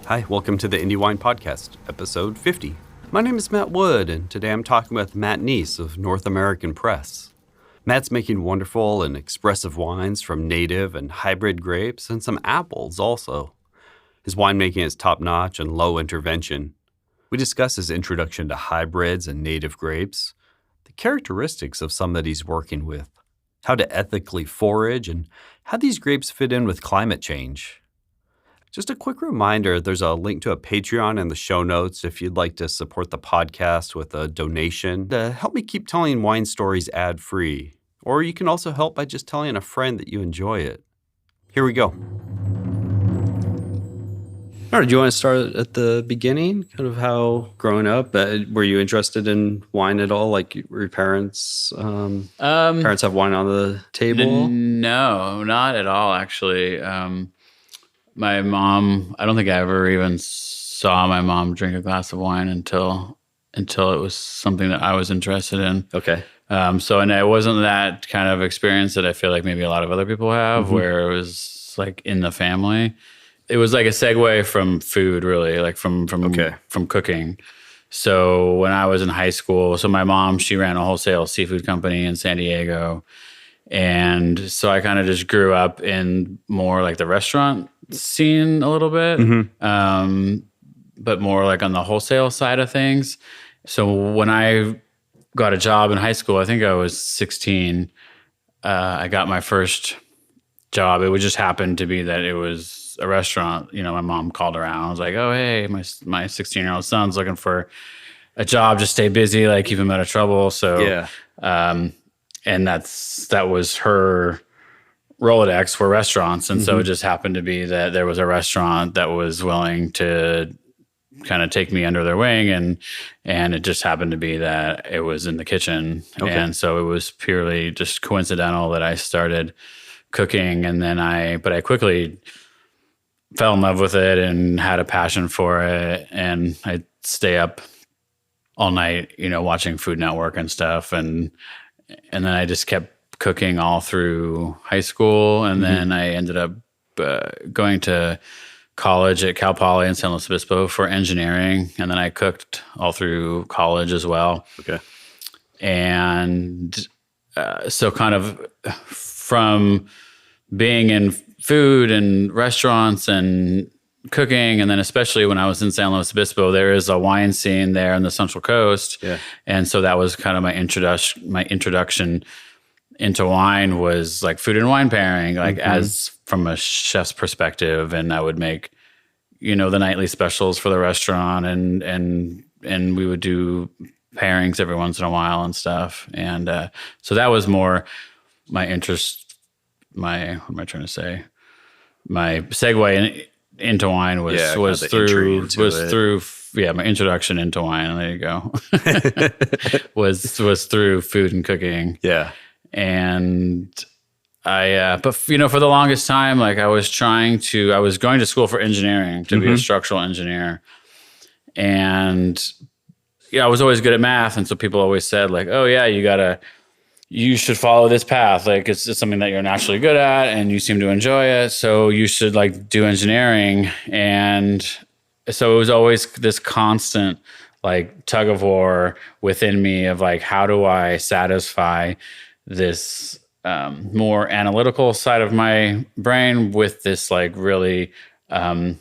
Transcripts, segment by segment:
Hi, welcome to the Indie Wine Podcast, episode 50. My name is Matt Wood, and today I'm talking with Matt Niess of North American Press. Matt's making wonderful and expressive wines from native and hybrid grapes and some apples also. His winemaking is top-notch and low intervention. We discuss his introduction to hybrids and native grapes, the characteristics of some that he's working with, how to ethically forage, and how these grapes fit in with climate change. Just a quick reminder, there's a link to a Patreon in the show notes if you'd like to support the podcast with a donation to help me keep telling wine stories ad-free. Or you can also help by just telling a friend that you enjoy it. Here we go. All right, do you want to start at the beginning? Kind of how, growing up, were you interested in wine at all? Like, were your parents have wine on the table? No, not at all, actually. My mom, I don't think I ever even saw my mom drink a glass of wine until it was something that I was interested in. Okay. And it wasn't that kind of experience that I feel like maybe a lot of other people have, where it was like in the family. It was like a segue from food, really, like from cooking. So when I was in high school, so my mom, she ran a wholesale seafood company in San Diego. And so I kind of just grew up in more like the restaurant scene a little bit, but more like on the wholesale side of things. So when I got a job in high school, I think I was 16, I got my first job. It would just happen to be that it was a restaurant. You know, my mom called around. I was like, oh, hey, my 16-year-old son's looking for a job to stay busy, like keep him out of trouble. So, Yeah. And that was her Rolodex for restaurants. And so it just happened to be that there was a restaurant that was willing to kind of take me under their wing. And it just happened to be that it was in the kitchen. Okay. And so it was purely just coincidental that I started cooking. And then I quickly fell in love with it and had a passion for it. And I'd stay up all night, watching Food Network and stuff. And then I just kept cooking all through high school. And then I ended up going to college at Cal Poly in San Luis Obispo for engineering. And then I cooked all through college as well. Okay. And so kind of from being in food and restaurants and cooking, and then especially when I was in San Luis Obispo, there is a wine scene there on the Central Coast. Yeah. And so that was kind of my introduction into wine, was like food and wine pairing, like as from a chef's perspective. And I would make, the nightly specials for the restaurant, and we would do pairings every once in a while and stuff. And so that was more my interest, what am I trying to say? My segue into wine was through my introduction into wine. There you go. was through food and cooking. Yeah. And but for the longest time, like I was going to school for engineering to be a structural engineer. And I was always good at math. And so people always said like, oh yeah, you should follow this path. Like it's something that you're naturally good at and you seem to enjoy it. So you should like do engineering. And so it was always this constant like tug of war within me of like, how do I satisfy this more analytical side of my brain with this like really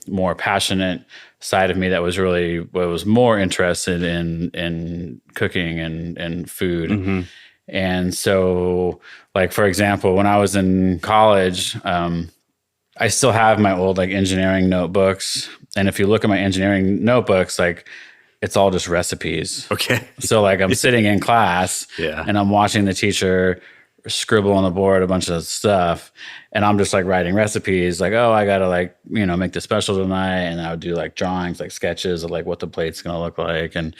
more passionate side of me that was more interested in cooking and food. And so, like, for example, when I was in college, I still have my old like engineering notebooks. And if you look at my engineering notebooks, like it's all just recipes. Okay. So like I'm sitting in class and I'm watching the teacher scribble on the board a bunch of stuff. And I'm just like writing recipes like, oh, I got to like, make the special tonight. And I would do like drawings, like sketches of like what the plate's going to look like and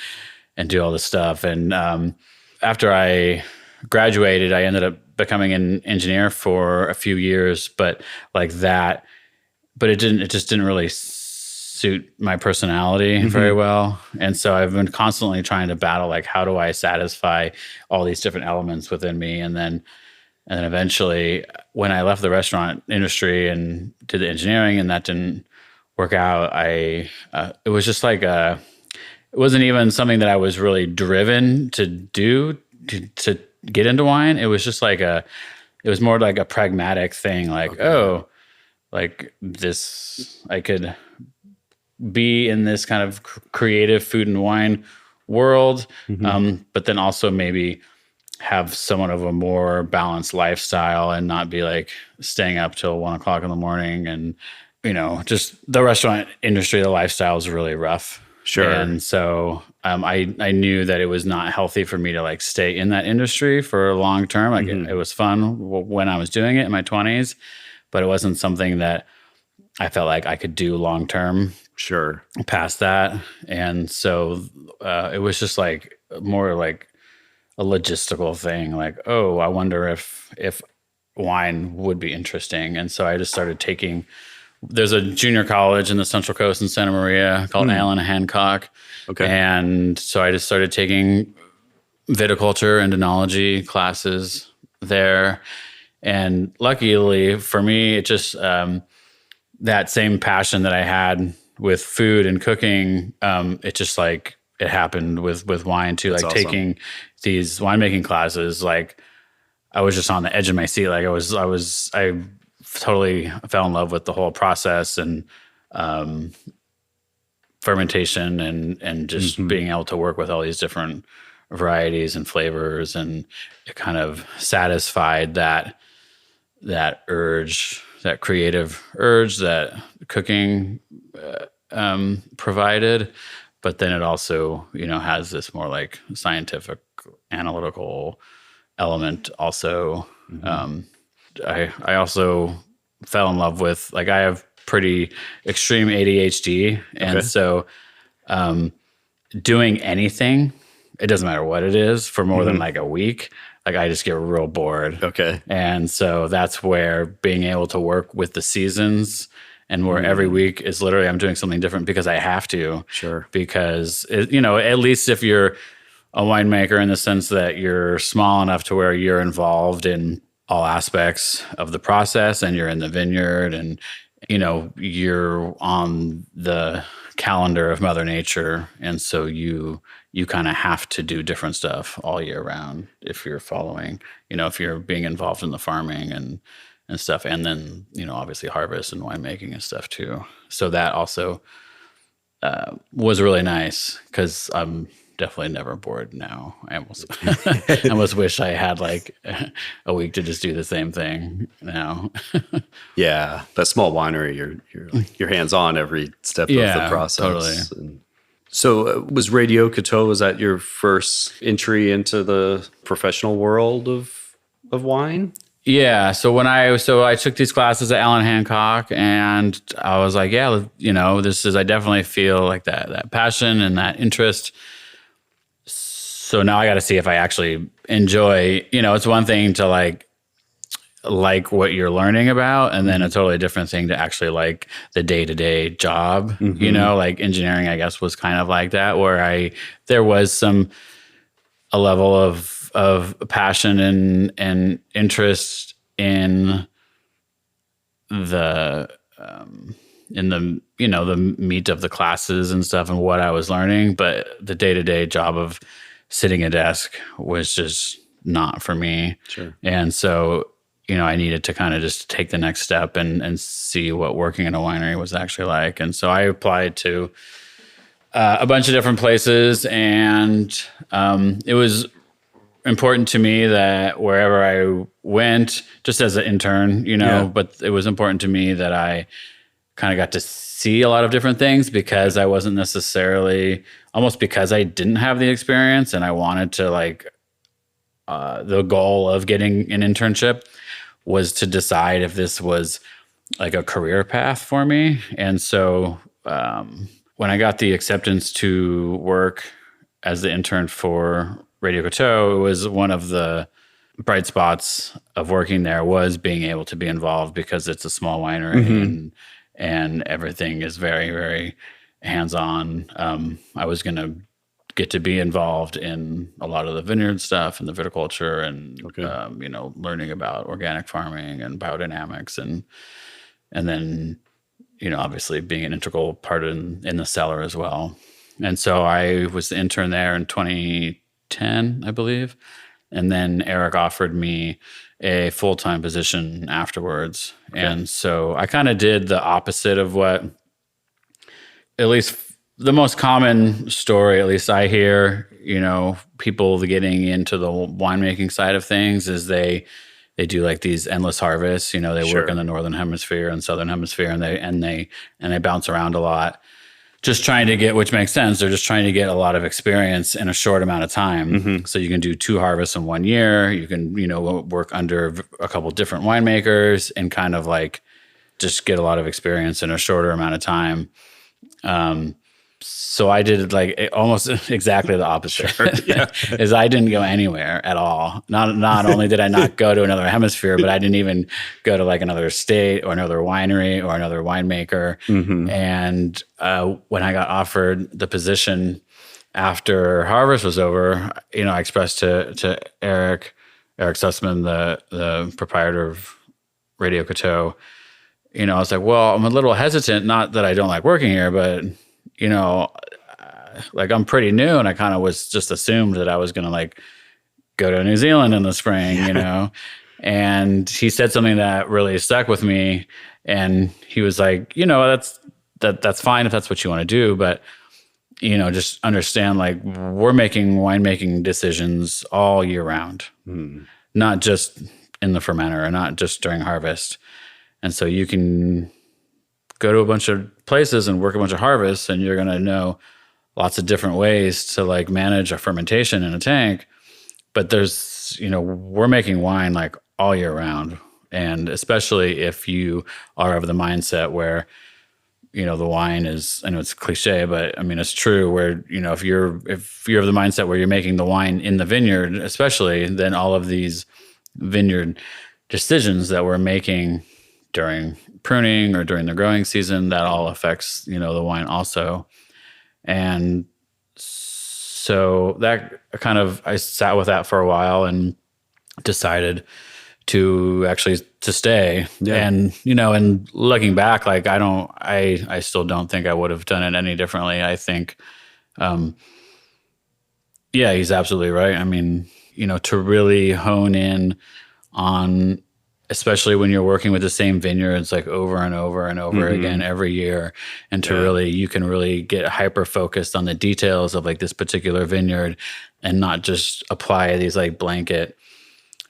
do all this stuff. And, after I graduated, I ended up becoming an engineer for a few years, but it just didn't really suit my personality very well. And so I've been constantly trying to battle, like, how do I satisfy all these different elements within me? And then eventually when I left the restaurant industry and did the engineering and that didn't work out. It was just like it wasn't even something that I was really driven to do to get into wine. It was just like it was more like a pragmatic thing. Like, oh, like this, I could be in this kind of creative food and wine world, but then also maybe have somewhat of a more balanced lifestyle and not be like staying up till 1 o'clock in the morning. And, just the restaurant industry, the lifestyle is really rough. Sure. And so I knew that it was not healthy for me to like stay in that industry for long term. Like it was fun when I was doing it in my 20s, but it wasn't something that I felt like I could do long term. Sure. Past that. And so it was just like more like a logistical thing. Like, oh, I wonder if wine would be interesting. And so I just started there's a junior college in the Central Coast in Santa Maria called Allen Hancock. Okay. And so I just started taking viticulture and enology classes there. And luckily for me, it just that same passion that I had with food and cooking, it just like it happened with wine too. That's like awesome. Taking these winemaking classes, like I was just on the edge of my seat. Like I totally fell in love with the whole process and fermentation and just being able to work with all these different varieties and flavors, and it kind of satisfied that urge, that creative urge that cooking provided. But then it also, has this more like scientific, analytical element also. I also fell in love with, like, I have pretty extreme ADHD. And so doing anything, it doesn't matter what it is, for more than like a week, like I just get real bored. Okay. And so that's where being able to work with the seasons, and where every week is literally I'm doing something different because I have to. Sure. Because, at least if you're a winemaker in the sense that you're small enough to where you're involved in all aspects of the process, and you're in the vineyard, and, you're on the calendar of Mother Nature. And so you kind of have to do different stuff all year round if you're following, if you're being involved in the farming and stuff. And then, obviously harvest and winemaking and stuff too. So that also was really nice, because I'm definitely never bored now. I almost wish I had like a week to just do the same thing now. Yeah, that small winery, you're hands on every step of the process. Totally. And so was Radio Coteau, was that your first entry into the professional world of wine? Yeah. So I took these classes at Allen Hancock, and I was like, yeah, I definitely feel like that passion and that interest. So now I got to see if I actually enjoy, it's one thing to like what you're learning about, and then a totally different thing to actually like the day-to-day job. Like engineering, I guess, was kind of like that, where there was a level of passion and interest in the the meat of the classes and stuff and what I was learning, but the day-to-day job of sitting at a desk was just not for me. Sure. And so, I needed to kind of just take the next step and see what working in a winery was actually like. And so I applied to a bunch of different places, and it was important to me that wherever I went, just as an intern, but it was important to me that I kind of got to see a lot of different things, because I wasn't necessarily, almost because I didn't have the experience, and I wanted to like, the goal of getting an internship was to decide if this was like a career path for me. And so when I got the acceptance to work as the intern for Radio Coteau, it was one of the bright spots of working there was being able to be involved, because it's a small winery and everything is very, very hands-on. I was going to get to be involved in a lot of the vineyard stuff and the viticulture and, learning about organic farming and biodynamics. And then obviously being an integral part in the cellar as well. And so I was the intern there in 2010, I believe. And then Eric offered me a full-time position afterwards. Okay. And so I kind of did the opposite of what, at least the most common story, at least I hear, people getting into the winemaking side of things is they do like these endless harvests. They work in the Northern Hemisphere and Southern Hemisphere, and they bounce around a lot. Just trying to get, which makes sense. They're just trying to get a lot of experience in a short amount of time. Mm-hmm. So you can do 2 harvests in 1 year. You can, work under a couple different winemakers and kind of like just get a lot of experience in a shorter amount of time. So I did like almost exactly the opposite. Sure, yeah. Is I didn't go anywhere at all. Not only did I not go to another hemisphere, but I didn't even go to like another state or another winery or another winemaker. Mm-hmm. And when I got offered the position after harvest was over, I expressed to Eric Sussman, the proprietor of Radio Coteau, I was like, well, I'm a little hesitant. Not that I don't like working here, but like I'm pretty new, and I kind of was just assumed that I was going to like go to New Zealand in the spring, and he said something that really stuck with me. And he was like, that's fine if that's what you want to do, but just understand, like, we're making winemaking decisions all year round, not just in the fermenter or not just during harvest. And so you can go to a bunch of places and work a bunch of harvests, and you're going to know lots of different ways to like manage a fermentation in a tank. But there's, we're making wine like all year round. And especially if you are of the mindset where, the wine is, I know it's cliche, but I mean, it's true, where, if you're of the mindset where you're making the wine in the vineyard, especially, then all of these vineyard decisions that we're making during pruning or during the growing season, that all affects, the wine also. And so that kind of, I sat with that for a while and decided to stay. Yeah. And, and looking back, like I still don't think I would have done it any differently. I think, he's absolutely right. I mean, to really hone in on, especially when you're working with the same vineyards like over and over and over again every year, and to you can really get hyper focused on the details of like this particular vineyard, and not just apply these like blanket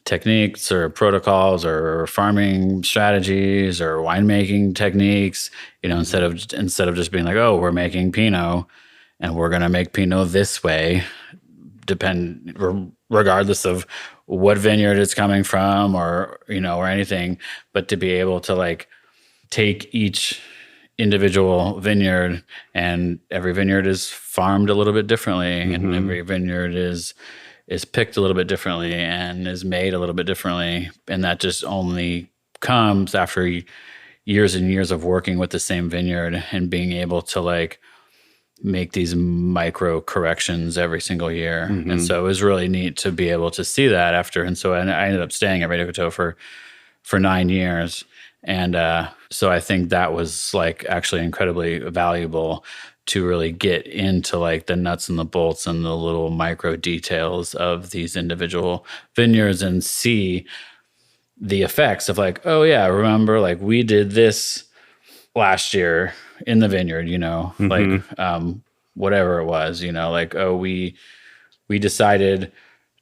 techniques or protocols or farming strategies or winemaking techniques, instead of just being like, oh, we're making Pinot and we're going to make Pinot this way, regardless of what vineyard it's coming from or anything, but to be able to like take each individual vineyard, and every vineyard is farmed a little bit differently, and every vineyard is picked a little bit differently and is made a little bit differently. And that just only comes after years and years of working with the same vineyard and being able to like make these micro corrections every single year. And so it was really neat to be able to see that after. And so I ended up staying at Radio Coteau for 9 years. And so I think that was like actually incredibly valuable to really get into like the nuts and the bolts and the little micro details of these individual vineyards, and see the effects of like, oh yeah, remember like we did this last year in the vineyard, like whatever it was, like, oh, we decided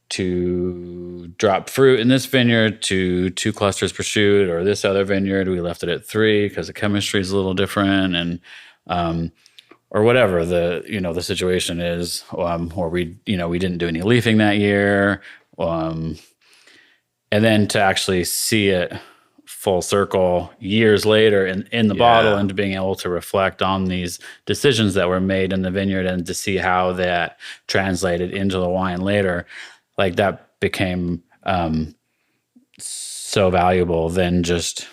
to drop fruit in this vineyard to 2 clusters per shoot, or this other vineyard we left it at 3 because the chemistry is a little different, and or whatever the situation is, or we didn't do any leafing that year, and then to actually see it full circle years later in the bottle, and to being able to reflect on these decisions that were made in the vineyard, and to see how that translated into the wine later, like that became so valuable than just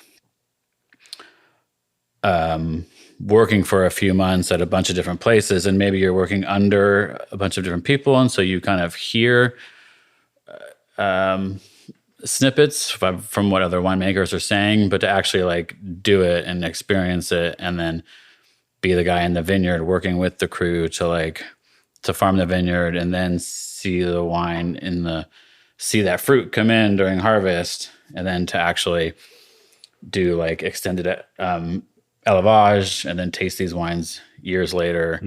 working for a few months at a bunch of different places. And maybe you're working under a bunch of different people, and so you kind of hear snippets from what other winemakers are saying, but to actually like do it and experience it, and then be the guy in the vineyard working with the crew to farm the vineyard, and then see the wine see that fruit come in during harvest, and then to actually do like extended élevage and then taste these wines years later.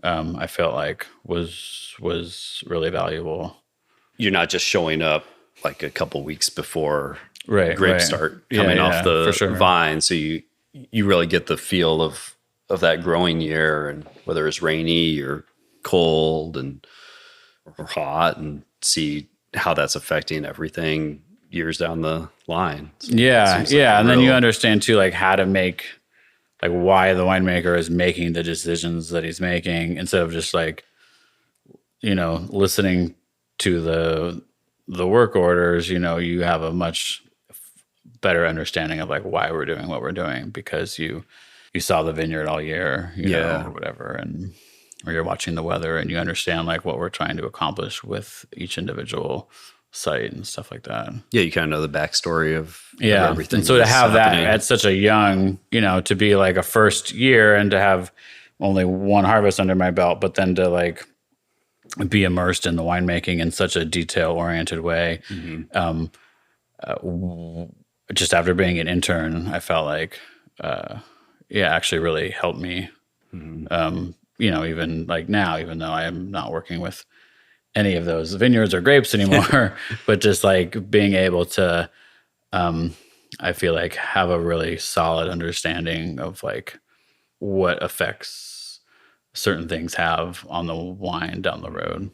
I felt like was really valuable. You're not just showing up like a couple weeks before grapes Right. start coming off the vine. So you really get the feel of that growing year, and whether it's rainy or cold or hot, and see how that's affecting everything years down the line. So and then you understand too, like how to make, like why the winemaker is making the decisions that he's making, instead of just like, listening to the work orders. You have a much better understanding of like why we're doing what we're doing, because you saw the vineyard all year, or whatever, or you're watching the weather, and you understand like what we're trying to accomplish with each individual site and stuff like that. Yeah, you kind of know the backstory of everything. And so to have that at such a young, to be like a first year and to have only one harvest under my belt, but then to like be immersed in the winemaking in such a detail-oriented way. Just after being an intern, I felt like, actually really helped me. Even like now, even though I am not working with any of those vineyards or grapes anymore, but just like being able to, I feel like have a really solid understanding of like what effects certain things have on the wine down the road.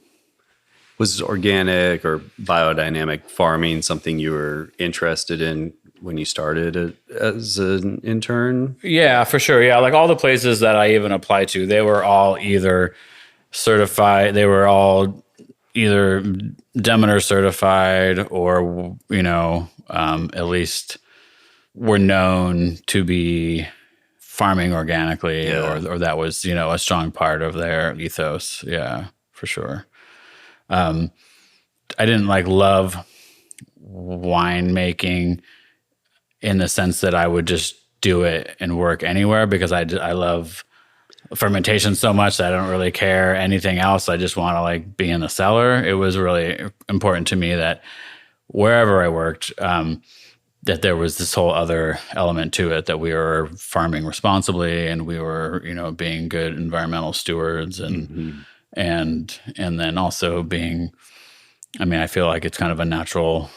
Was organic or biodynamic farming something you were interested in when you started as an intern? Yeah, for sure. Yeah, like all the places that I even applied to, they were all either certified, they were all either Demeter certified, or, at least were known to be farming organically, or that was, a strong part of their ethos. Yeah, for sure. I didn't like love winemaking in the sense that I would just do it and work anywhere, because I love fermentation so much that I don't really care anything else. I just want to like be in the cellar. It was really important to me that wherever I worked, that there was this whole other element to it, that we were farming responsibly, and we were, being good environmental stewards, and and then also being, I feel like it's kind of a natural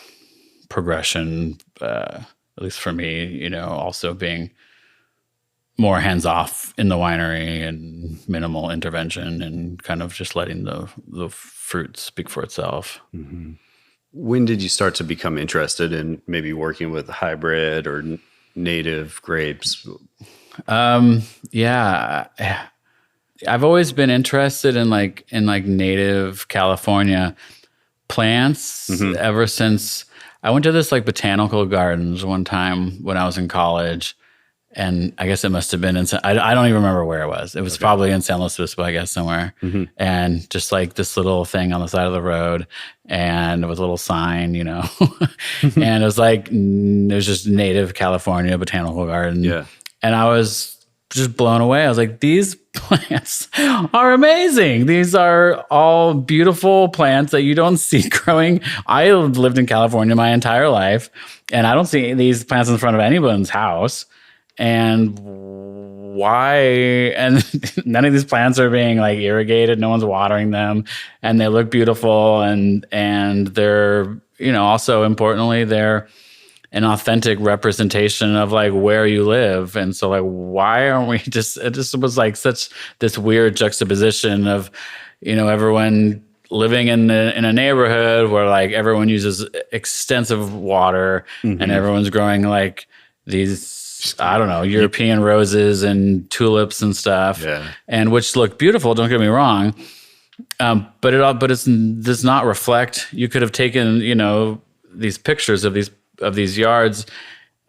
progression, at least for me, also being more hands-off in the winery and minimal intervention, and kind of just letting the fruit speak for itself. When did you start to become interested in maybe working with hybrid or native grapes? I've always been interested in native California plants ever since I went to this like botanical gardens one time when I was in college. And I guess it must have been I don't even remember where it was. It was probably in San Luis Obispo, I guess, somewhere. And just like this little thing on the side of the road, and with a little sign, and it was like, it was just native California botanical garden. Yeah. And I was just blown away. I was like, these plants are amazing. These are all beautiful plants that you don't see growing. I lived in California my entire life, and I don't see these plants in front of anyone's house. And why? And none of these plants are being like irrigated. No one's watering them, and they look beautiful. And they're, also importantly, they're an authentic representation of like where you live. And so like, why aren't we just, it just was like such this weird juxtaposition of, everyone living in a neighborhood where like everyone uses extensive water, and everyone's growing like these, I don't know, European roses and tulips and stuff, and which look beautiful. Don't get me wrong, but it does not reflect. You could have taken, these pictures of these yards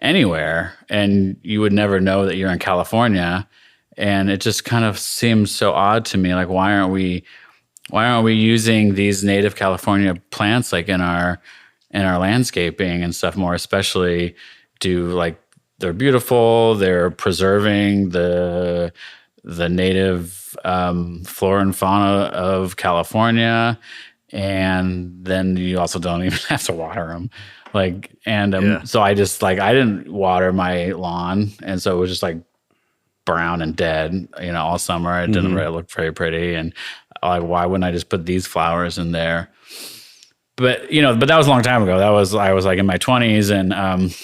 anywhere, and you would never know that you're in California. And it just kind of seems so odd to me. Like, why aren't we using these native California plants like in our in our landscaping and stuff more, especially do like they're beautiful. They're preserving the native flora and fauna of California, and then you also don't even have to water them. Like, and so I just like I didn't water my lawn, and so it was just like brown and dead, all summer. It didn't really look very pretty, and like, why wouldn't I just put these flowers in there? But but that was a long time ago. I was like in my 20s, and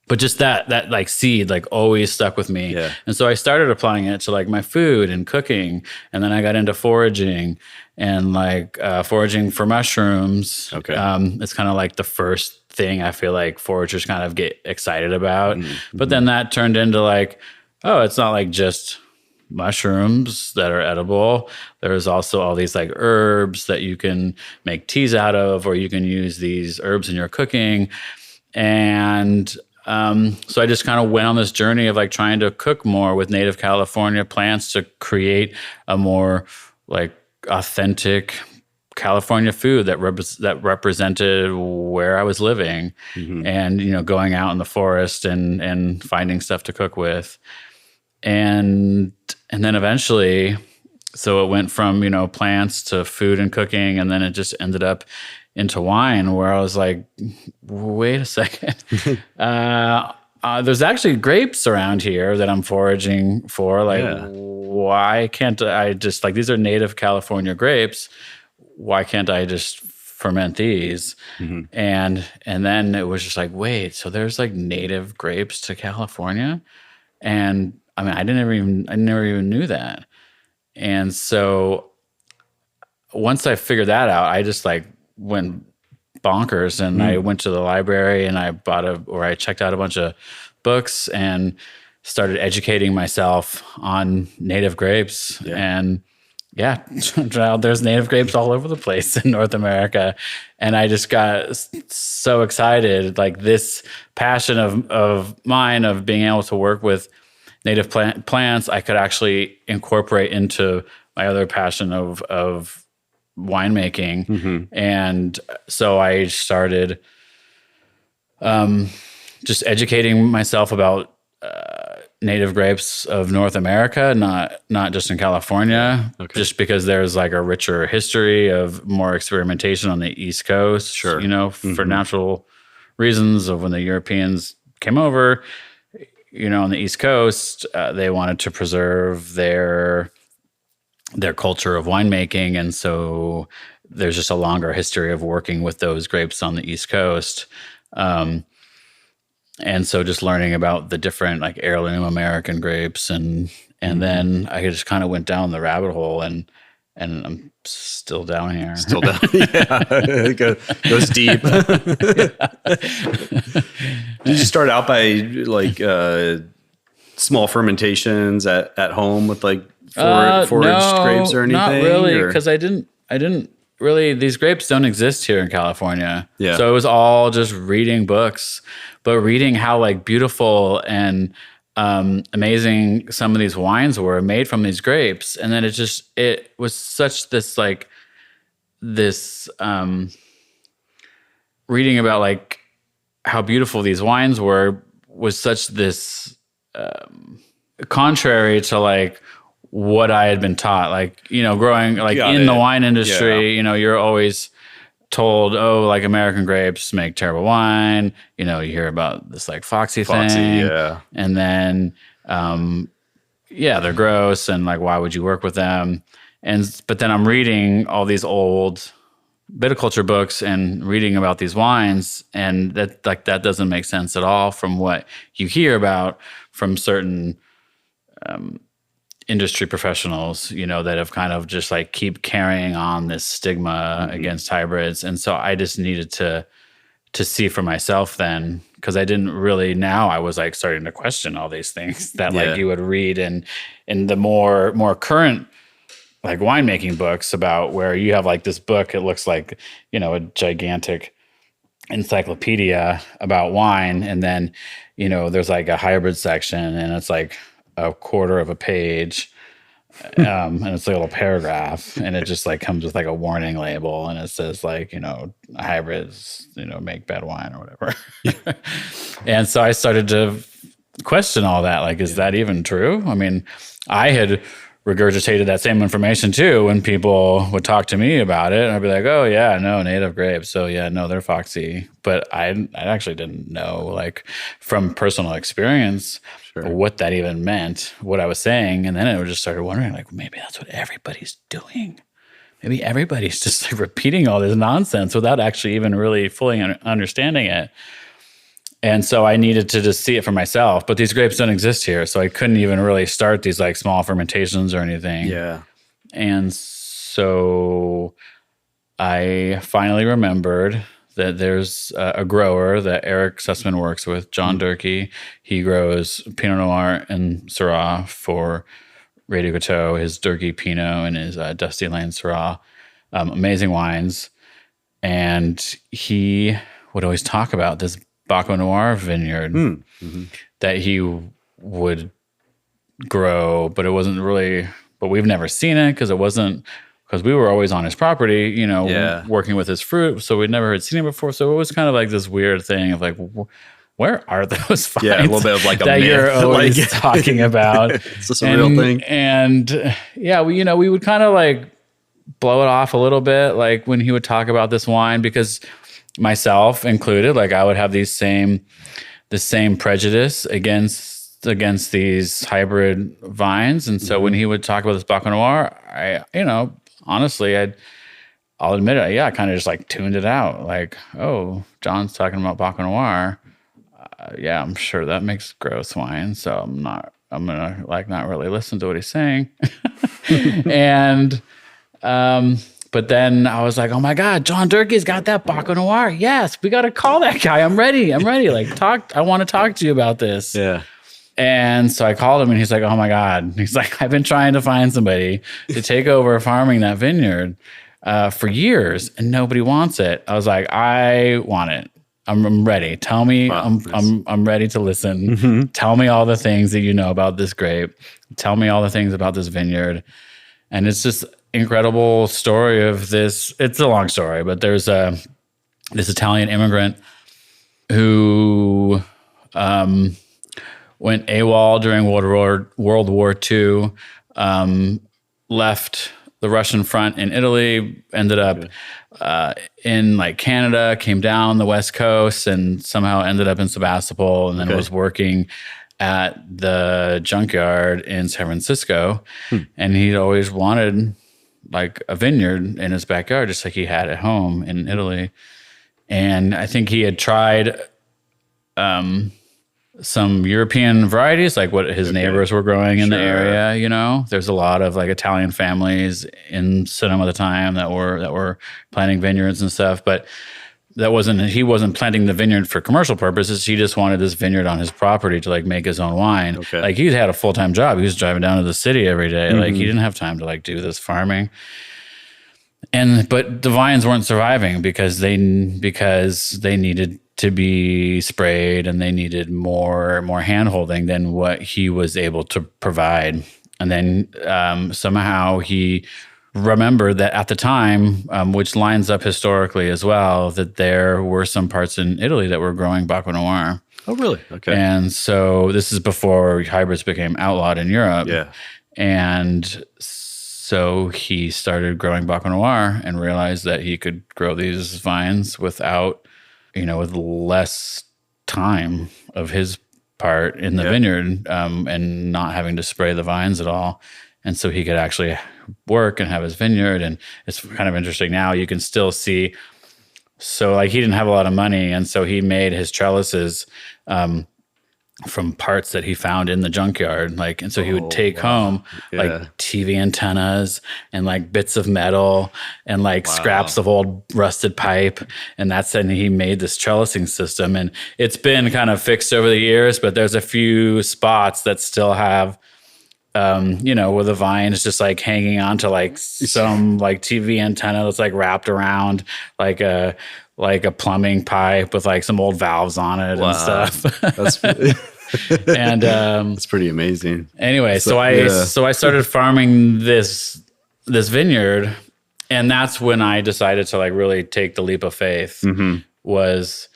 but just that like seed like always stuck with me. Yeah. And so I started applying it to like my food and cooking, and then I got into foraging and like foraging for mushrooms. Okay. It's kind of like the first thing I feel like foragers kind of get excited about. But then that turned into like, oh, it's not like just mushrooms that are edible. There's also all these like herbs that you can make teas out of, or you can use these herbs in your cooking. And so I just kind of went on this journey of like trying to cook more with native California plants to create a more like authentic California food that represented where I was living, and going out in the forest and finding stuff to cook with. And then eventually, so it went from, plants to food and cooking, and then it just ended up into wine, where I was like, wait a second. There's actually grapes around here that I'm foraging for. Like, why can't I just, like, these are native California grapes. Why can't I just ferment these? And then it was just like, wait, so there's like native grapes to California? And I mean, I never even knew that. And so once I figured that out, I just like went bonkers, and I went to the library and I checked out a bunch of books and started educating myself on native grapes. And there's native grapes all over the place in North America. And I just got so excited, like this passion of mine of being able to work with native plants, I could actually incorporate into my other passion of winemaking. And so I started just educating myself about native grapes of North America, not just in California, just because there's like a richer history of more experimentation on the East Coast, for natural reasons of when the Europeans came over. On the East Coast, they wanted to preserve their culture of winemaking, and so there's just a longer history of working with those grapes on the East Coast. And so just learning about the different like heirloom American grapes, and then I just kind of went down the rabbit hole, and I'm still down here. Still down, yeah. Goes deep. Did you start out by like small fermentations at home with like foraged grapes or anything? Not really, because I didn't really. These grapes don't exist here in California. Yeah. So it was all just reading books, but reading how like beautiful and amazing some of these wines were made from these grapes, and then it was such this like this reading about like how beautiful these wines was such this contrary to like what I had been taught, like growing like in the wine industry. You're always told, oh, like American grapes make terrible wine. You hear about this like foxy thing, and then they're gross, and like why would you work with them? But then I'm reading all these old viticulture books and reading about these wines, and that doesn't make sense at all from what you hear about from certain industry professionals, that have kind of just like keep carrying on this stigma against hybrids. And so I just needed to see for myself then, because I didn't really, now I was like starting to question all these things that like you would read in the more current like winemaking books, about where you have like this book, it looks like, a gigantic encyclopedia about wine. And then, there's like a hybrid section, and it's like a quarter of a page. And it's like a little paragraph, and it just like comes with like a warning label, and it says like, hybrids, make bad wine or whatever. And so I started to question all that. Like, is that even true? I mean, I had regurgitated that same information too when people would talk to me about it, and I'd be like, oh yeah, no, native grapes, so yeah, no, they're foxy. But I actually didn't know, like, from personal experience, what that even meant, what I was saying. And then I just started wondering, like, maybe that's what everybody's doing. Maybe everybody's just like repeating all this nonsense without actually even really fully understanding it. And so I needed to just see it for myself. But these grapes don't exist here, so I couldn't even really start these like small fermentations or anything. Yeah. And so I finally remembered that there's a grower that Eric Sussman works with, John Durkee. He grows Pinot Noir and Syrah for Radio Coteau, his Durkee Pinot and his Dusty Lane Syrah. Amazing wines. And he would always talk about this Baco Noir vineyard that he would grow, but it wasn't really, but we've never seen it because we were always on his property, working with his fruit. So we'd never had seen it before. So it was kind of like this weird thing of like, where are those vines? Yeah, a little bit of like a that myth. You're always talking about. Is this a real thing? And yeah, we would kind of like blow it off a little bit, like when he would talk about this wine, because myself included, like I would have the same prejudice against these hybrid vines. And so when he would talk about this Baco Noir, honestly, I'll admit it. Yeah, I kind of just like tuned it out. Like, oh, John's talking about Baco Noir. Yeah, I'm sure that makes gross wine. So I'm gonna like not really listen to what he's saying. And, but then I was like, oh my God, John Durkee's got that Baco Noir. Yes, we got to call that guy. I'm ready. Like, I want to talk to you about this. Yeah. And so I called him, and he's like, oh my God. He's like, I've been trying to find somebody to take over farming that vineyard for years, and nobody wants it. I was like, I want it. I'm ready. Tell me. Wow, I'm ready to listen. Mm-hmm. Tell me all the things that you know about this grape. Tell me all the things about this vineyard. And it's just incredible story of this. It's a long story, but there's this Italian immigrant who went AWOL during World War II, left the Russian front in Italy, ended up in like Canada, came down the West Coast, and somehow ended up in Sebastopol, and then was working at the junkyard in San Francisco. And he'd always wanted like a vineyard in his backyard, just like he had at home in Italy. And I think he had tried some European varieties, like what his neighbors were growing in the area. There's a lot of like Italian families in Sonoma at the time that were planting vineyards and stuff, but he wasn't planting the vineyard for commercial purposes. He just wanted this vineyard on his property to like make his own wine. Okay. Like he had a full-time job. He was driving down to the city every day. Mm-hmm. Like he didn't have time to like do this farming. But the vines weren't surviving because they needed to be sprayed, and they needed more hand-holding than what he was able to provide. And then somehow he remembered that at the time, which lines up historically as well, that there were some parts in Italy that were growing Baco Noir. Oh, really? Okay. And so this is before hybrids became outlawed in Europe. Yeah. And so he started growing Baco Noir and realized that he could grow these vines without, with less time of his part in the vineyard, and not having to spray the vines at all. And so he could actually work and have his vineyard. And it's kind of interesting now. You can still see. So like he didn't have a lot of money, and so he made his trellises from parts that he found in the junkyard. Like, and so he would take home like TV antennas and like bits of metal and like scraps of old rusted pipe. And he made this trellising system, and it's been kind of fixed over the years, but there's a few spots that still have, where the vine is just like hanging on to like some like TV antenna that's like wrapped around like a plumbing pipe with like some old valves on it and stuff. And It's pretty amazing. anyway, so I started farming this vineyard, and that's when I decided to like really take the leap of faith. Was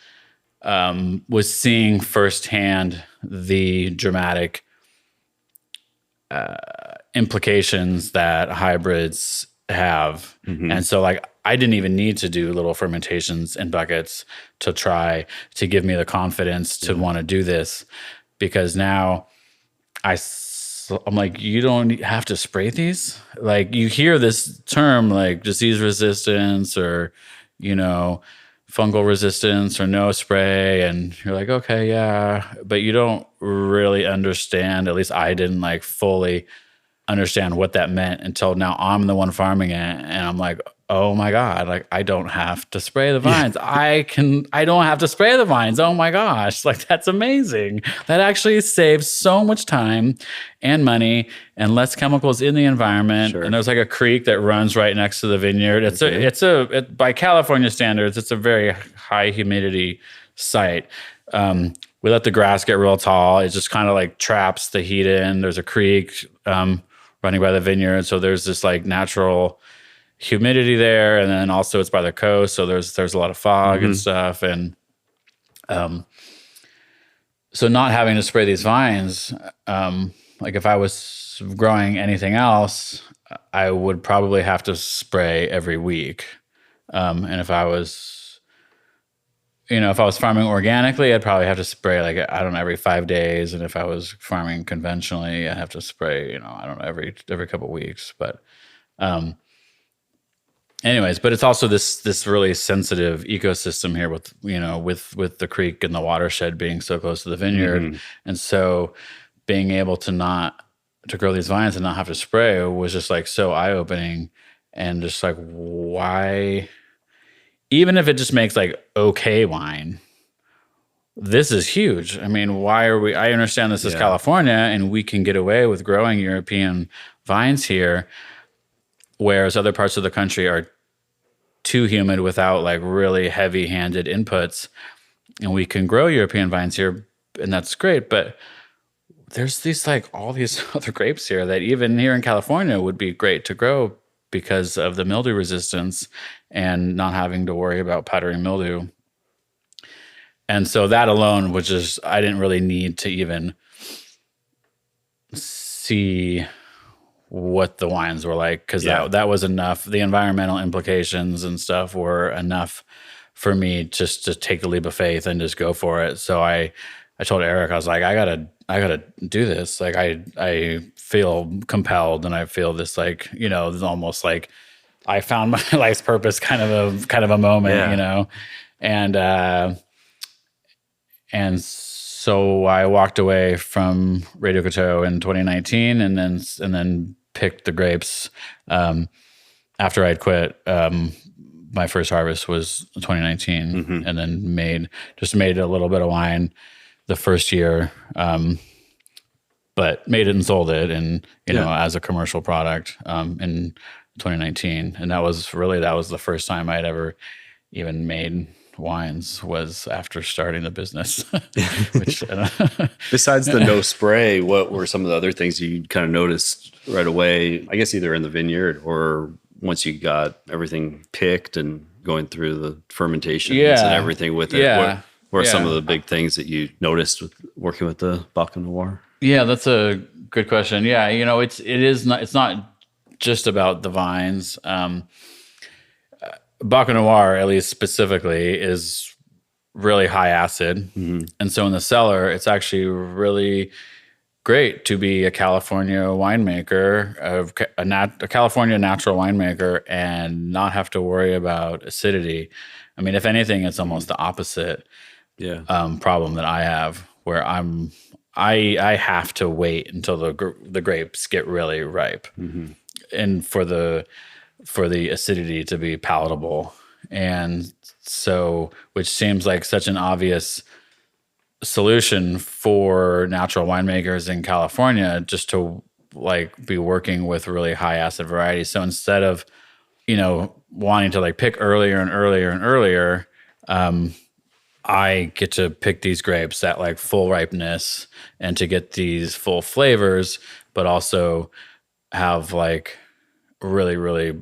seeing firsthand the dramatic implications that hybrids have. And so like I didn't even need to do little fermentations in buckets to try to give me the confidence to want to do this, because now I'm like, you don't have to spray these. Like you hear this term like disease resistance or, fungal resistance or no spray. And you're like, okay, yeah. But you don't really understand, at least I didn't like fully understand what that meant until now I'm the one farming it. And I'm like, oh my God, like I don't have to spray the vines. I don't have to spray the vines. Oh my gosh. Like that's amazing. That actually saves so much time and money and less chemicals in the environment. Sure. And there's like a creek that runs right next to the vineyard. It's by California standards, it's a very high humidity site. We let the grass get real tall. It just kind of like traps the heat in. There's a creek running by the vineyard. So there's this like natural humidity there. And then also it's by the coast. So there's a lot of fog and stuff. And so not having to spray these vines, like if I was growing anything else, I would probably have to spray every week. And if I was farming organically, I'd probably have to spray like, I don't know, every 5 days. And if I was farming conventionally, I'd have to spray, I don't know, every couple of weeks. But anyways, but it's also this really sensitive ecosystem here with the creek and the watershed being so close to the vineyard. And so being able to grow these vines and not have to spray was just like so eye-opening, and just like, why, even if it just makes like okay wine, this is huge. I mean, why are I understand this is California and we can get away with growing European vines here, whereas other parts of the country are too humid without like really heavy-handed inputs, and we can grow European vines here, and that's great. But there's these like all these other grapes here that even here in California would be great to grow because of the mildew resistance and not having to worry about powdery mildew. And so that alone was just, I didn't really need to even see what the wines were like, because that was enough. The environmental implications and stuff were enough for me just to take the leap of faith and just go for it. So I told Eric, I was like, I gotta do this. Like I feel compelled, and I feel this like, it's almost like I found my life's purpose kind of a moment, and so I walked away from Radio Coteau in 2019, and then picked the grapes after I'd quit. My first harvest was 2019, and then made a little bit of wine the first year, but made it and sold it, and as a commercial product in 2019, and that was the first time I'd ever even made wines, was after starting the business. Which, besides the no spray, what were some of the other things you kind of noticed right away? I guess either in the vineyard or once you got everything picked and going through the fermentations and everything with it. What are some of the big things that you noticed with working with the Baca Noir? Yeah, that's a good question. Yeah, it's not just about the vines. Baca Noir, at least specifically, is really high acid. And so in the cellar, it's actually really great to be a California winemaker, a California natural winemaker, and not have to worry about acidity. I mean, if anything, it's almost the opposite problem that I have, where I have to wait until the grapes get really ripe, and for the acidity to be palatable. And so, which seems like such an obvious solution for natural winemakers in California, just to like be working with really high acid varieties. So instead of, wanting to like pick earlier and earlier and earlier, I get to pick these grapes at like full ripeness and to get these full flavors, but also have like really, really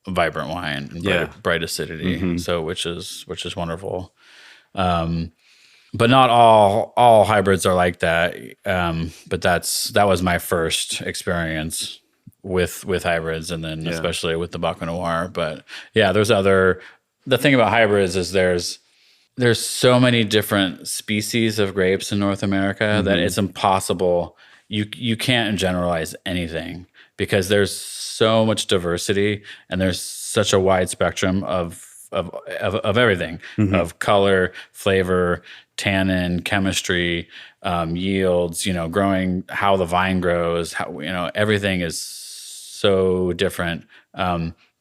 vibrant wine and bright acidity. So which is wonderful. But not all hybrids are like that. But that was my first experience with hybrids, and then especially with the Baca Noir. But yeah, the thing about hybrids is there's so many different species of grapes in North America that it's impossible. You can't generalize anything because there's so much diversity and there's such a wide spectrum of everything, of color, flavor, tannin, chemistry, yields, growing, how the vine grows, how, everything is so different.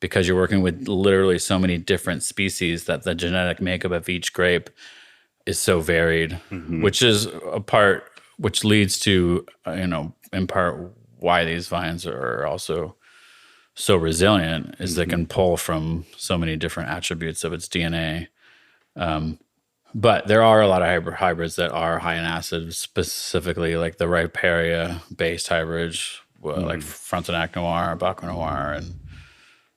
Because you're working with literally so many different species that the genetic makeup of each grape is so varied, which leads to, in part why these vines are also so resilient is they can pull from so many different attributes of its DNA. But there are a lot of hybrids that are high in acid, specifically like the Riparia-based hybrids, like Frontenac Noir, Baca Noir,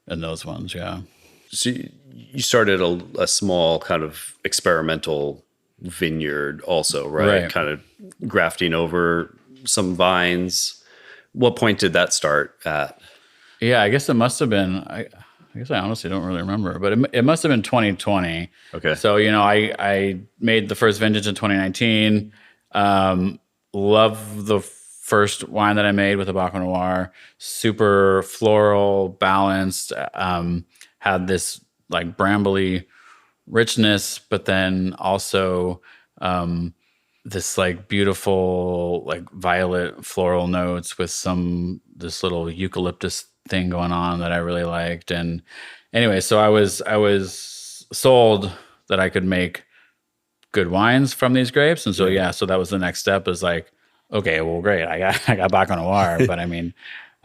and those ones, yeah. So you started a small kind of experimental vineyard also, right? Kind of grafting over some vines. What point did that start at? Yeah, I guess it must have been, I guess I honestly don't really remember, but it must have been 2020. Okay. So, I made the first vintage in 2019. Love the first wine that I made with the Baca Noir. Super floral, balanced, had this like brambly richness, but then also this like beautiful like violet floral notes with this little eucalyptus thing going on that I really liked. And anyway, so I was sold that I could make good wines from these grapes. And so so that was the next step, is like, okay, well, great, I got Baca Noir, but I mean,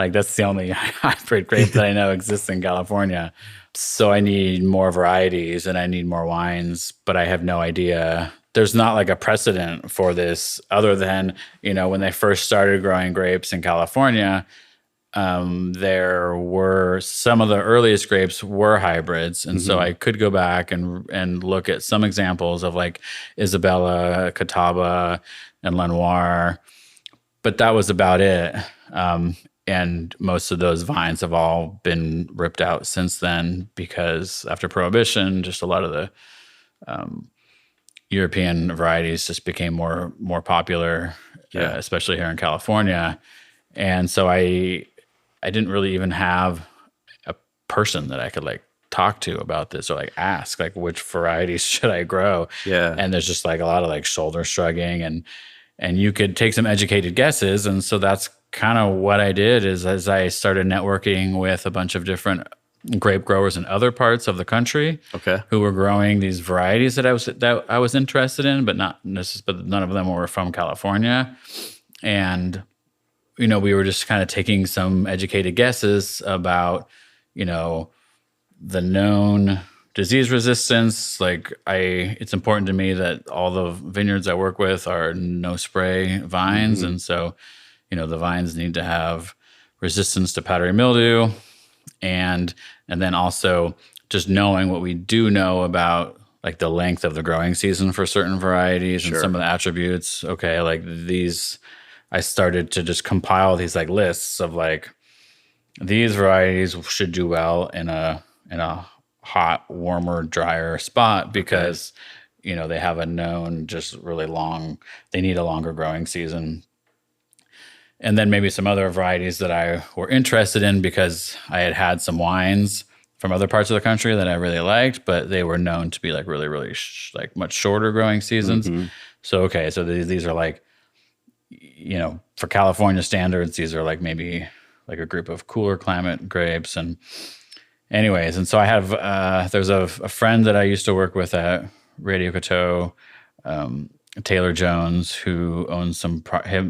like that's the only hybrid grape that I know exists in California. So I need more varieties and I need more wines, but I have no idea. There's not like a precedent for this other than, when they first started growing grapes in California, there were some of the earliest grapes were hybrids. And so I could go back and look at some examples of like Isabella, Catawba, and Lenoir, but that was about it. And most of those vines have all been ripped out since then because after Prohibition, just a lot of the European varieties just became more popular, especially here in California. And so I didn't really even have a person that I could like talk to about this or like ask like which varieties should I grow. Yeah. And there's just like a lot of like shoulder shrugging and you could take some educated guesses. And so that's kind of what I did is as I started networking with a bunch of different grape growers in other parts of the country who were growing these varieties that I was interested in, but none of them were from California. And we were just kind of taking some educated guesses about, the known disease resistance. Like it's important to me that all the vineyards I work with are no spray vines. And so, the vines need to have resistance to powdery mildew. And then also just knowing what we do know about like the length of the growing season for certain varieties and some of the attributes. Okay. Like these, I started to just compile these like lists of like these varieties should do well in a hot, warmer, drier spot because they have a known just really long. They need a longer growing season, and then maybe some other varieties that I were interested in because I had some wines from other parts of the country that I really liked, but they were known to be like really, really like much shorter growing seasons. So so these are like. For California standards, these are like maybe like a group of cooler climate grapes. And anyways, and so I have, there's a friend that I used to work with at Radio Coteau, Taylor Jones, who owns him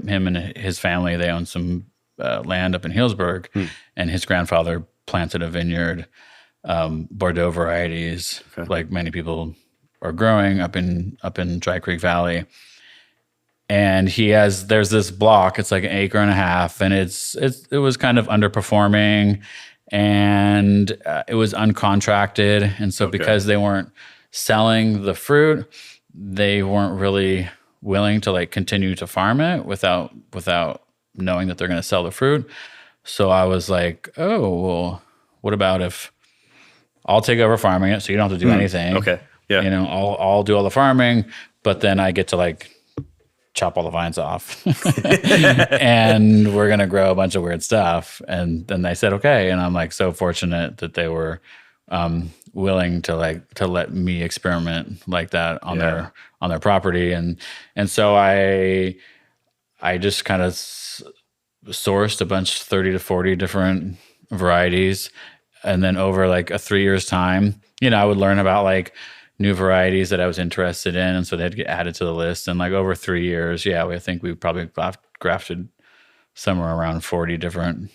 and his family, they own some land up in Healdsburg, and his grandfather planted a vineyard, Bordeaux varieties, like many people are growing up in Dry Creek Valley. And there's this block, it's like an acre and a half, and it was kind of underperforming, and it was uncontracted. And so because they weren't selling the fruit, they weren't really willing to like continue to farm it without knowing that they're going to sell the fruit. So I was like, oh, well, what about if I'll take over farming it, so you don't have to do anything. Okay. Yeah. You know, I'll do all the farming, but then I get to like chop all the vines off and we're going to grow a bunch of weird stuff. And then they said, okay. And I'm like so fortunate that they were willing to let me experiment like that on their property. And so I just kind of sourced a bunch, 30 to 40 different varieties. And then over like a 3 years time, you know, I would learn about like new varieties that I was interested in. And so they'd get added to the list. And like over 3 years, I think we probably grafted somewhere around 40 different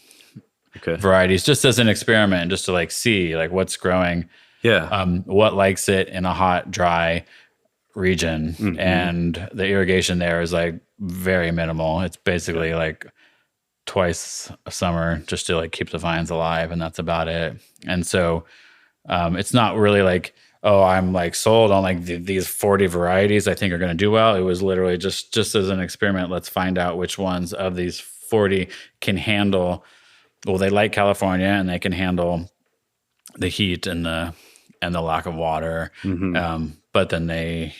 varieties just as an experiment, just to like see like what's growing. Yeah. What likes it in a hot, dry region. And the irrigation there is like very minimal. It's basically like twice a summer just to like keep the vines alive. And that's about it. And so it's not really like, oh, I'm like sold on like these 40 varieties I think are going to do well. It was literally just as an experiment. Let's find out which ones of these 40 can handle, well, they like California and they can handle the heat and the lack of water. But then they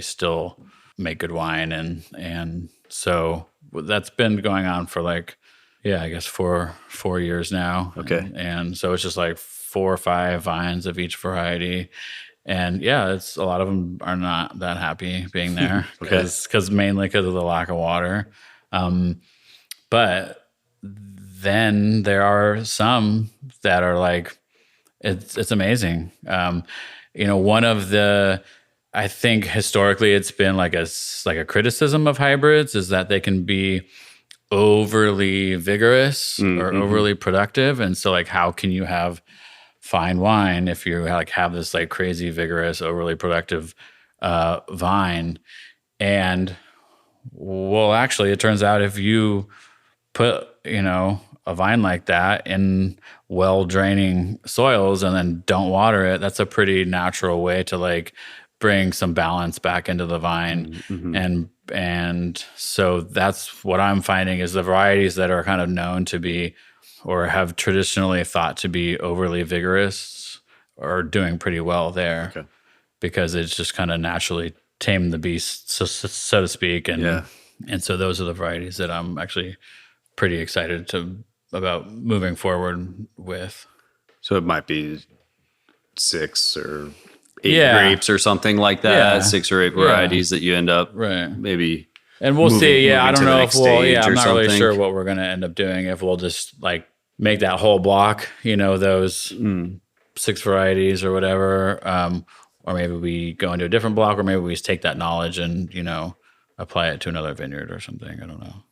still make good wine. And so that's been going on for like, I guess 4 years now. Okay. And so it's just like 4 or 5 vines of each variety. And it's a lot of them are not that happy being there mainly because of the lack of water. But then there are some that are like, it's amazing. One of the, I think historically it's been like a criticism of hybrids is that they can be overly vigorous or overly productive. And so like, how can you have fine wine if you like have this like crazy vigorous, overly productive vine? And well, actually it turns out if you put, a vine like that in well draining soils and then don't water it, that's a pretty natural way to like bring some balance back into the vine. And so that's what I'm finding is the varieties that are kind of known to be or have traditionally thought to be overly vigorous are doing pretty well there because it's just kind of naturally tamed the beast, so to speak. And so those are the varieties that I'm actually pretty excited about moving forward with. So it might be 6 or 8 grapes or something like that. 6 or 8 varieties that you end up maybe. And we'll see. I don't know if I'm not really sure what we're going to end up doing. If we'll just like make that whole block, those 6 varieties or whatever. Or maybe we go into a different block, or maybe we just take that knowledge and, apply it to another vineyard or something. I don't know.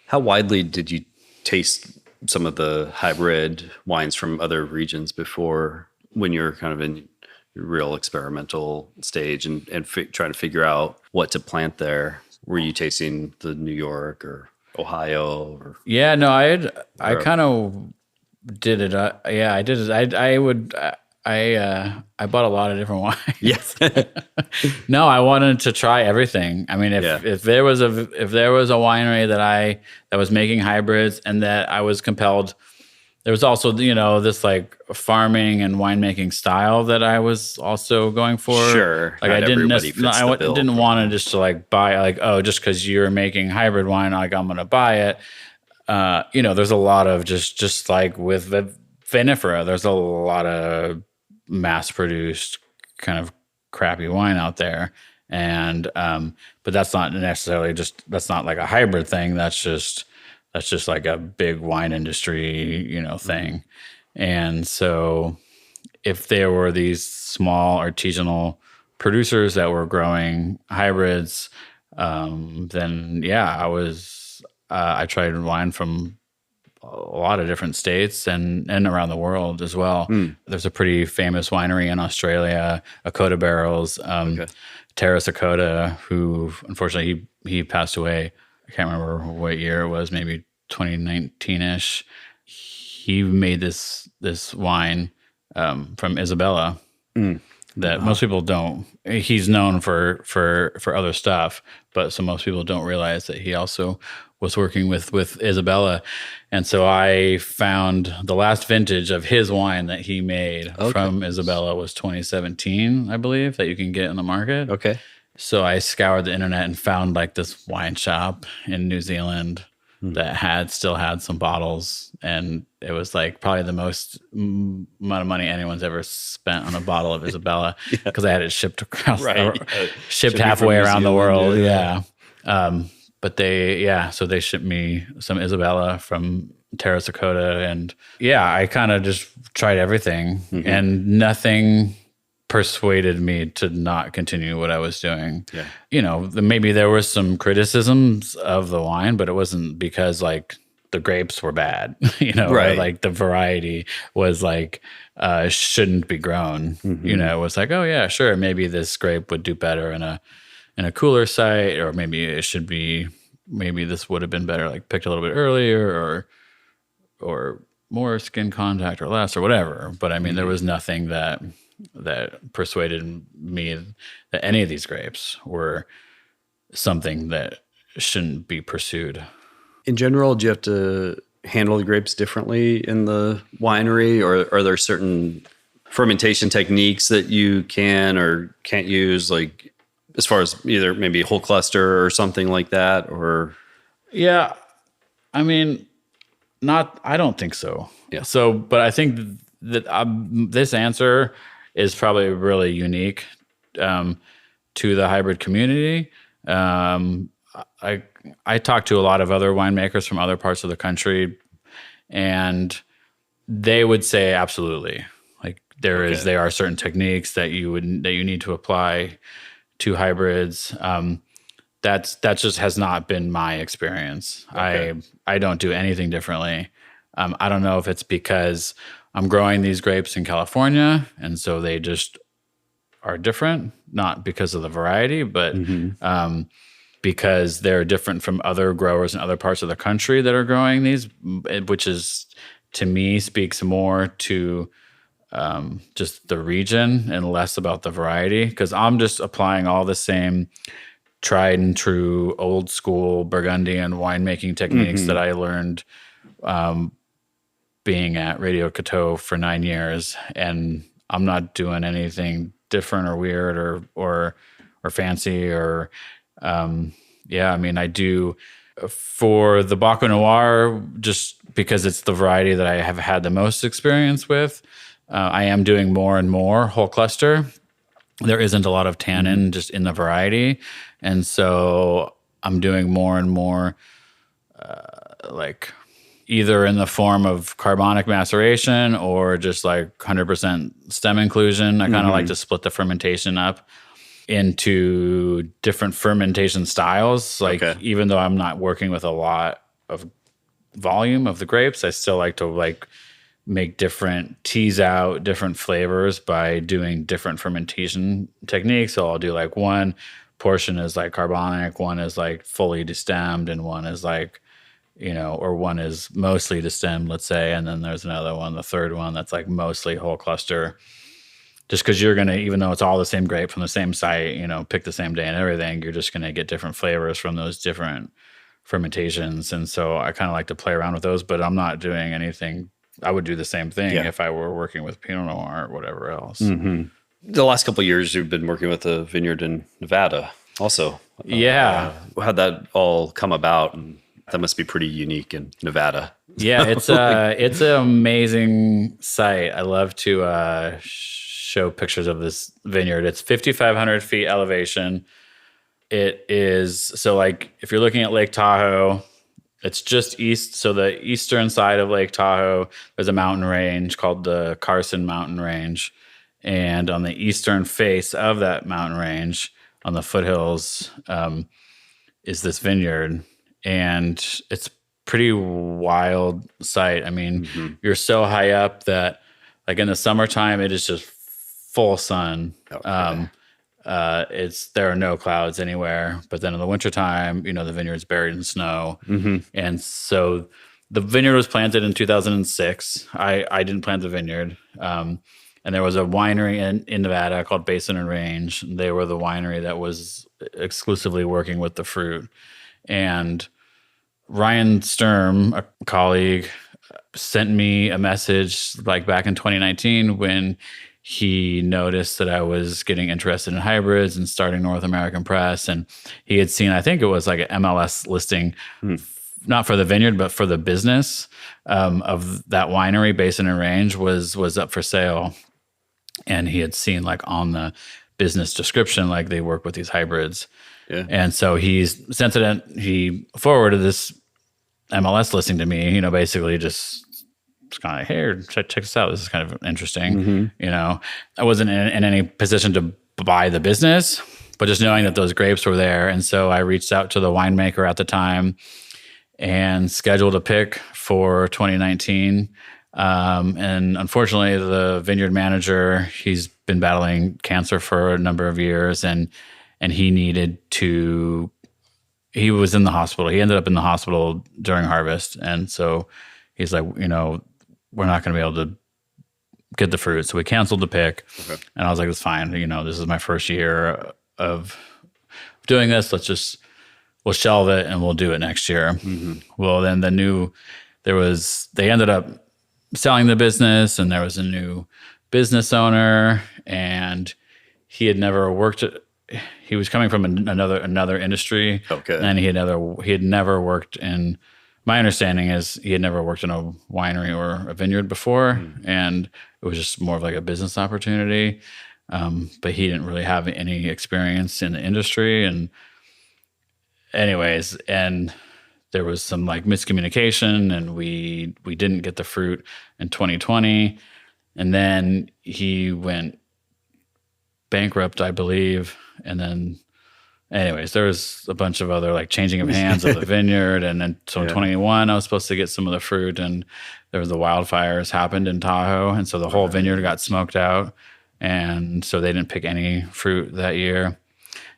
How widely did you taste some of the hybrid wines from other regions before, when you're kind of in your real experimental stage and trying to figure out what to plant there? Were you tasting the New York or Ohio? Or I kind of did it. I did it. I bought a lot of different wines. Yes. No, I wanted to try everything. I mean, if there was a winery that was making hybrids and that I was compelled, there was also, this like farming and winemaking style that I was also going for. Sure. Like I didn't want to just to like buy like, oh, just because you're making hybrid wine, like I'm going to buy it. There's a lot of just like with the vinifera, there's a lot of mass-produced kind of crappy wine out there, and but that's not necessarily that's not like a hybrid thing. That's just like a big wine industry, thing. And so, if there were these small artisanal producers that were growing hybrids, then I tried wine from a lot of different states and around the world as well. There's a pretty famous winery in Australia, Akota Barrels, Terrace Akota, who unfortunately he passed away. I can't remember what year it was, maybe 2019-ish. He made this wine from Isabella that most people don't. He's known for other stuff, but so most people don't realize that he also was working with Isabella. And so I found the last vintage of his wine that he made from Isabella was 2017, I believe, that you can get in the market. Okay. So I scoured the internet and found like this wine shop in New Zealand that still had some bottles, and it was like probably the most amount of money anyone's ever spent on a bottle of Isabella because I had it shipped across, shipped halfway around the world. Yeah. But so they shipped me some Isabella from Terrace Akota, and I kind of just tried everything, and nothing persuaded me to not continue what I was doing. Yeah. You know, maybe there was some criticisms of the wine, but it wasn't because like the grapes were bad, you know, or like the variety was like shouldn't be grown. You know, it was like, oh yeah, sure, maybe this grape would do better in a cooler site, or maybe this would have been better like picked a little bit earlier, or more skin contact or less or whatever. But I mean, there was nothing that persuaded me that any of these grapes were something that shouldn't be pursued. In general, do you have to handle the grapes differently in the winery, or are there certain fermentation techniques that you can or can't use, like as far as either maybe whole cluster or something like that? Or I mean, I don't think so. Yeah. So, but I think that this answer is probably really unique to the hybrid community. I talked to a lot of other winemakers from other parts of the country, and they would say absolutely. Like there are certain techniques that you need to apply to hybrids. That just has not been my experience. Okay. I don't do anything differently. I don't know if it's because I'm growing these grapes in California, and so they just are different, not because of the variety, but because they're different from other growers in other parts of the country that are growing these, which is, to me, speaks more to just the region and less about the variety, because I'm just applying all the same tried and true old school Burgundian winemaking techniques that I learned being at Radio Coteau for 9 years, and I'm not doing anything different or weird or fancy or I mean, I do for the Baco Noir just because it's the variety that I have had the most experience with. I am doing more and more whole cluster. There isn't a lot of tannin just in the variety, and so I'm doing more and more like either in the form of carbonic maceration or just like 100% stem inclusion. I kind of like to split the fermentation up into different fermentation styles. Like even though I'm not working with a lot of volume of the grapes, I still like to like tease out different flavors by doing different fermentation techniques. So I'll do like one portion is like carbonic, one is like fully destemmed, and one is like, you know, or one is mostly destemmed, let's say, and then there's another one, the third one, that's like mostly whole cluster. Just because you're going to, even though it's all the same grape from the same site, you know, pick the same day and everything, you're just going to get different flavors from those different fermentations. And so I kind of like to play around with those, but I'm not doing anything. I would do the same thing if I were working with Pinot Noir or whatever else. The last couple of years, you've been working with a vineyard in Nevada also. How'd that all come about? And that must be pretty unique in Nevada. Yeah, it's an amazing site. I love to show pictures of this vineyard. It's 5,500 feet elevation. It is, so like if you're looking at Lake Tahoe, it's just east. So the eastern side of Lake Tahoe, there's a mountain range called the Carson Mountain Range. And on the eastern face of that mountain range, on the foothills, is this vineyard. And it's pretty wild site. I mean, you're so high up that like in the summertime, it is just full sun. Okay. There are no clouds anywhere, but then in the wintertime, the vineyard's buried in snow. And so the vineyard was planted in 2006. I didn't plant the vineyard. And there was a winery in Nevada called Basin and Range. They were the winery that was exclusively working with the fruit. And Ryan Sturm, a colleague, sent me a message like back in 2019 when he noticed that I was getting interested in hybrids and starting North American Press. And he had seen, I think it was like an MLS listing, not for the vineyard, but for the business of that winery, Basin and Range, was up for sale. And he had seen like on the business description, like they work with these hybrids. Yeah. And so he he forwarded this MLS listing to me, basically just kind of, here, check this out. This is kind of interesting. I wasn't in any position to buy the business, but just knowing that those grapes were there. And so I reached out to the winemaker at the time and scheduled a pick for 2019. And unfortunately, the vineyard manager, he's been battling cancer for a number of years, and he was in the hospital. He ended up in the hospital during harvest. And so he's like, we're not going to be able to get the fruit. So we canceled the pick. Okay. And I was like, it's fine. This is my first year of doing this. We'll shelve it and we'll do it next year. Well, then they ended up selling the business, and there was a new business owner, and he had never worked he was coming from another industry. Okay. And he had never worked in, my understanding is he had never worked in a winery or a vineyard before. And it was just more of like a business opportunity. But he didn't really have any experience in the industry. And anyways, and there was some like miscommunication, and we didn't get the fruit in 2020. And then he went bankrupt, I believe. And then anyways, there was a bunch of other like changing of hands of the vineyard. And then so in 2021, I was supposed to get some of the fruit, and there was the wildfires happened in Tahoe. And so the whole vineyard got smoked out. And so they didn't pick any fruit that year.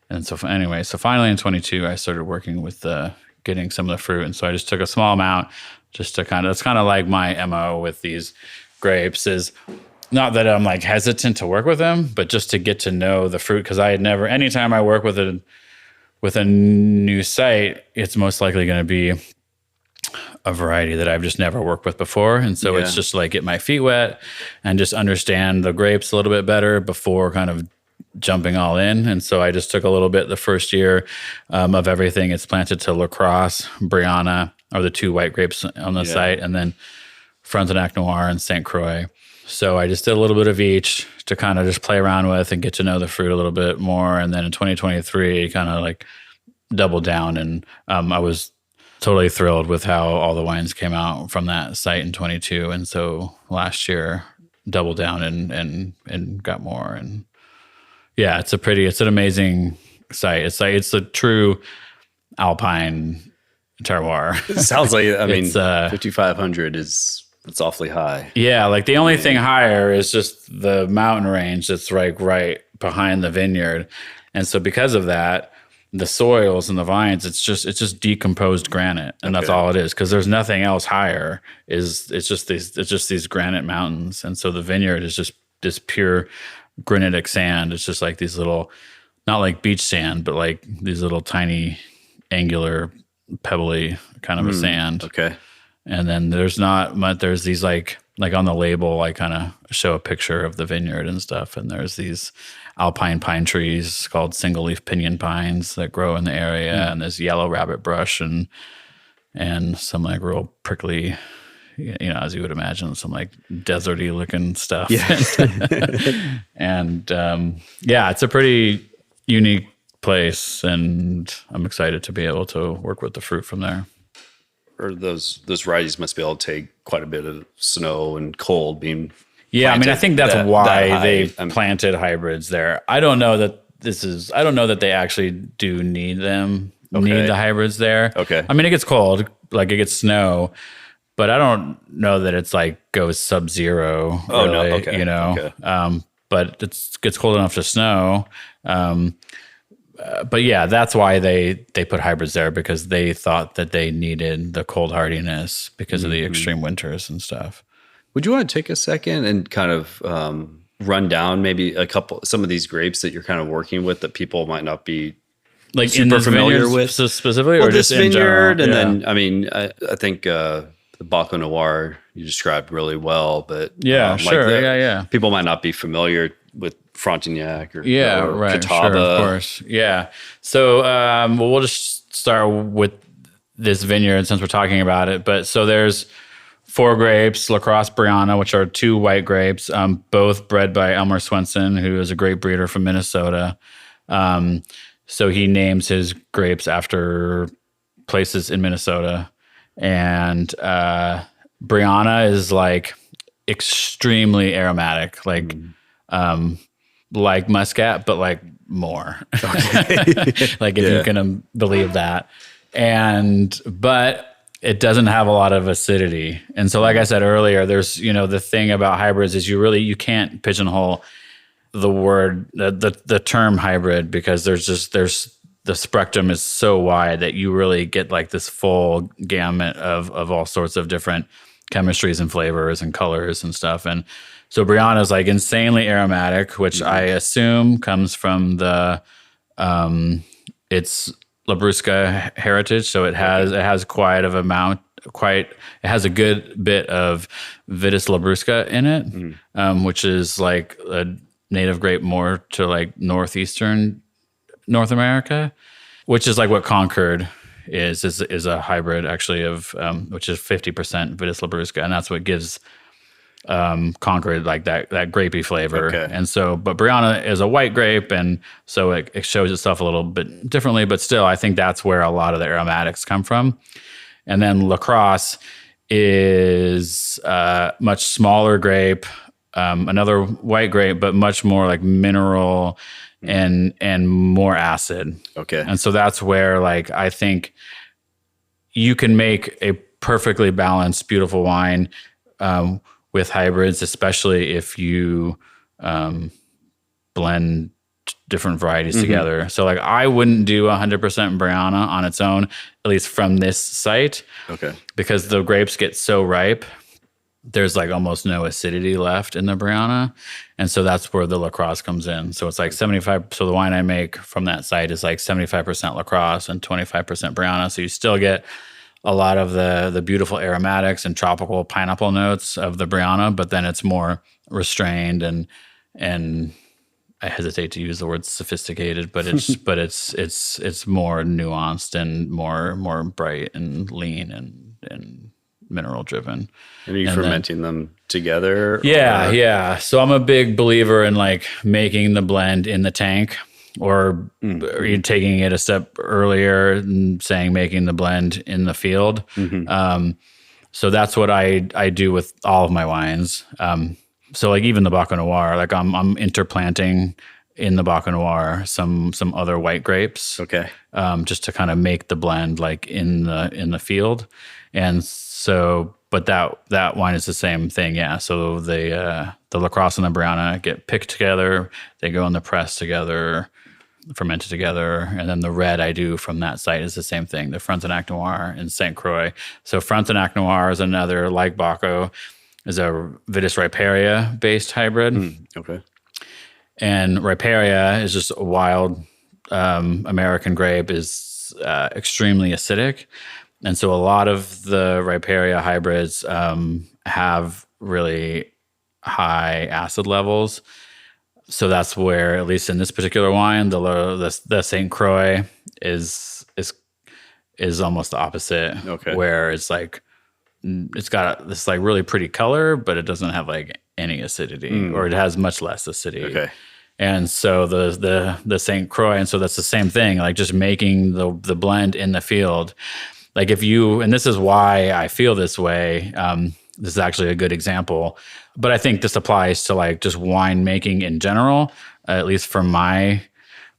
And so finally in 22, I started working with getting some of the fruit. And so I just took a small amount just to that's kind of like my MO with these grapes, is not that I'm like hesitant to work with them, but just to get to know the fruit. Cause I had never, anytime I work with a new site, it's most likely going to be a variety that I've just never worked with before. And so it's just like get my feet wet and just understand the grapes a little bit better before kind of jumping all in. And so I just took a little bit the first year of everything. It's planted to La Crosse, Brianna are the two white grapes on the site, and then Frontenac Noir and St. Croix. So I just did a little bit of each to kind of just play around with and get to know the fruit a little bit more. And then in 2023, kind of like doubled down. And I was totally thrilled with how all the wines came out from that site in 22. And so last year, doubled down and got more. And yeah, it's an amazing site. It's a true alpine terroir. It sounds like, 5,500 it's awfully high. Yeah, like the only thing higher is just the mountain range that's like right behind the vineyard. And so because of that, the soils and the vines, it's just decomposed granite, and that's all it is, because there's nothing else higher. It's just these granite mountains. And so the vineyard is just this pure granitic sand. It's just like these little, not like beach sand, but like these little tiny angular pebbly kind of a sand. Okay. And then there's not much, there's these like on the label, I kind of show a picture of the vineyard and stuff. And there's these alpine pine trees called single leaf pinyon pines that grow in the area. And there's yellow rabbit brush and some like real prickly, as you would imagine, some like deserty looking stuff. Yeah. And it's a pretty unique place, and I'm excited to be able to work with the fruit from there. Or those varieties must be able to take quite a bit of snow and cold being I mean, I think that's why they planted hybrids there. I don't know that they actually do need them. need the hybrids there. Okay. I mean, it gets cold, like it gets snow, but I don't know that it's like goes sub-zero. Oh, really, no. Okay. You know, Okay. but it gets cold enough to snow. But yeah, that's why they put hybrids there, because they thought that they needed the cold hardiness because of the extreme winters and stuff. Would you want to take a second and kind of run down maybe some of these grapes that you're kind of working with that people might not be Like super in this familiar with? specifically, Well, or this just in general? vineyard, and then I mean, I think the Baco Noir you described really well, but sure, yeah. people might not be familiar with Frontignac or Right, Catawba. sure, of course, yeah. So, well, we'll just start with this vineyard since we're talking about it. But so there's 4 grapes, Lacrosse Brianna, which are 2 white grapes, both bred by Elmer Swenson, who is a grape breeder from Minnesota. So he names his grapes after places in Minnesota. And Brianna is like extremely aromatic, like Muscat, but like more. Okay. Like if you can believe that. But it doesn't have a lot of acidity. And so, like I said earlier, there's, the thing about hybrids is you can't pigeonhole the word, the term hybrid, because there's the spectrum is so wide that you really get like this full gamut of all sorts of different chemistries and flavors and colors and stuff. And so Brianna is like insanely aromatic, which I assume comes from its Labrusca heritage. So it has quite it has a good bit of Vitis Labrusca in it, which is like a native grape more to like northeastern North America, which is like what Concord is a hybrid actually of which is 50% Vitis Labrusca, and that's what gives Concord like that grapey flavor. Okay. And so, but Brianna is a white grape, and so it shows itself a little bit differently, but still I think that's where a lot of the aromatics come from. And then Lacrosse is a much smaller grape, another white grape, but much more like mineral and more acid. Okay. And so that's where like I think you can make a perfectly balanced, beautiful wine with hybrids, especially if you blend different varieties together. So like I wouldn't do 100% Brianna on its own, at least from this site. Okay. Because the grapes get so ripe, there's like almost no acidity left in the Brianna. And so that's where the Lacrosse comes in. So it's like 75. So the wine I make from that site is like 75% Lacrosse and 25% Brianna. So you still get a lot of the beautiful aromatics and tropical pineapple notes of the Brianna, but then it's more restrained and I hesitate to use the word sophisticated, but it's it's more nuanced and more bright and lean and mineral driven. And are you fermenting them together? Yeah. So I'm a big believer in like making the blend in the tank, or you taking it a step earlier and saying making the blend in the field. So that's what I do with all of my wines. So like even the Baco Noir, like I'm interplanting in the Baco Noir some other white grapes. Okay. Just to kind of make the blend like in the field. And so, but that wine is the same thing. Yeah. So the Lacrosse and the Brianna get picked together. They go in the press together, fermented together. And then the red I do from that site is the same thing. The Frontenac Noir in St. Croix. So Frontenac Noir is another, like Baco, is a Vitis riparia based hybrid. Okay. And riparia is just a wild American grape, is extremely acidic. And so a lot of the riparia hybrids have really high acid levels. So that's where, at least in this particular wine, the St. Croix is almost the opposite. Okay. Where it's like, it's got this like really pretty color, but it doesn't have like any acidity, or it has much less acidity. Okay. And so the St. Croix, and so that's the same thing, like just making the blend in the field. Like if you, and this is why I feel this way, this is actually a good example, but I think this applies to like just wine making in general, at least from my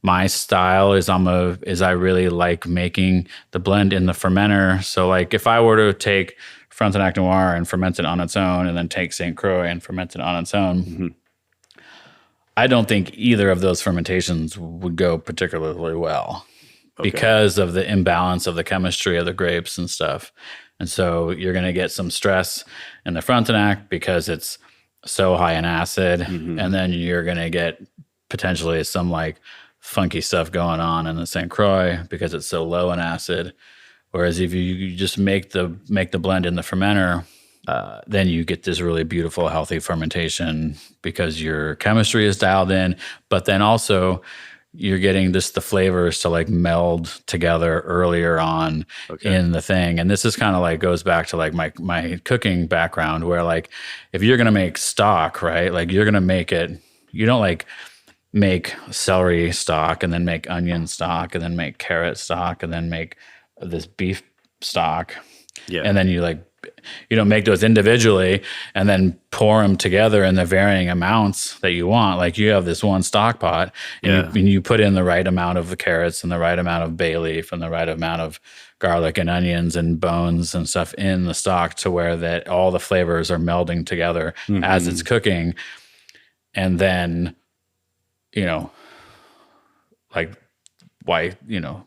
my style is I really like making the blend in the fermenter. So like if I were to take Frontenac Noir and ferment it on its own, and then take St. Croix and ferment it on its own, I don't think either of those fermentations would go particularly well because of the imbalance of the chemistry of the grapes and stuff. And so you're going to get some stress in the Frontenac because it's so high in acid. And then you're going to get potentially some like funky stuff going on in the St. Croix because it's so low in acid. Whereas if you just make the blend in the fermenter, then you get this really beautiful, healthy fermentation because your chemistry is dialed in, but then also you're getting the flavors to like meld together earlier on in the thing. And this is kind of like goes back to like my cooking background, where like if you're going to make stock, right? Like you're going to make it, you don't like make celery stock and then make onion stock and then make carrot stock and then make this beef stock. Yeah. And then you don't make those individually and then pour them together in the varying amounts that you want. Like you have this one stock pot and you put in the right amount of the carrots and the right amount of bay leaf and the right amount of garlic and onions and bones and stuff in the stock to where that all the flavors are melding together as it's cooking. And then, like why,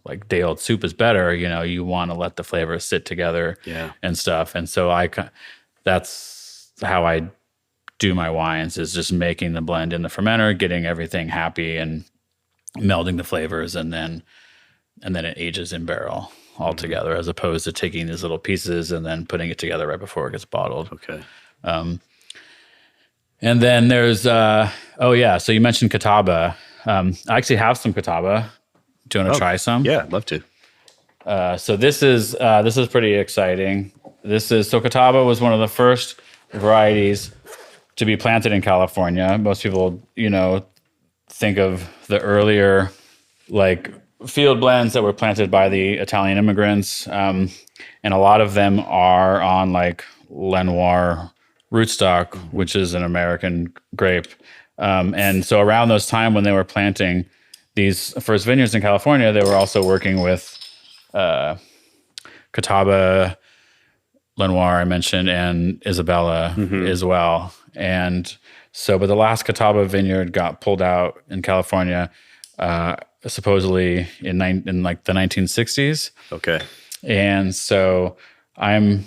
like day-old soup is better, you want to let the flavors sit together and stuff. And so that's how I do my wines, is just making the blend in the fermenter, getting everything happy and melding the flavors, and then it ages in barrel all together, as opposed to taking these little pieces and then putting it together right before it gets bottled. Okay. And then there's, so you mentioned Catawba. I actually have some Catawba. Do you want to try some? Yeah, I'd love to. So this is pretty exciting. Catawba was one of the first varieties to be planted in California. Most people, think of the earlier like field blends that were planted by the Italian immigrants. And a lot of them are on like Lenoir rootstock, which is an American grape. And so around those time when they were planting these first vineyards in California, they were also working with Catawba, Lenoir, I mentioned, and Isabella as well. And so, but the last Catawba vineyard got pulled out in California, supposedly in like the 1960s. Okay. And so I'm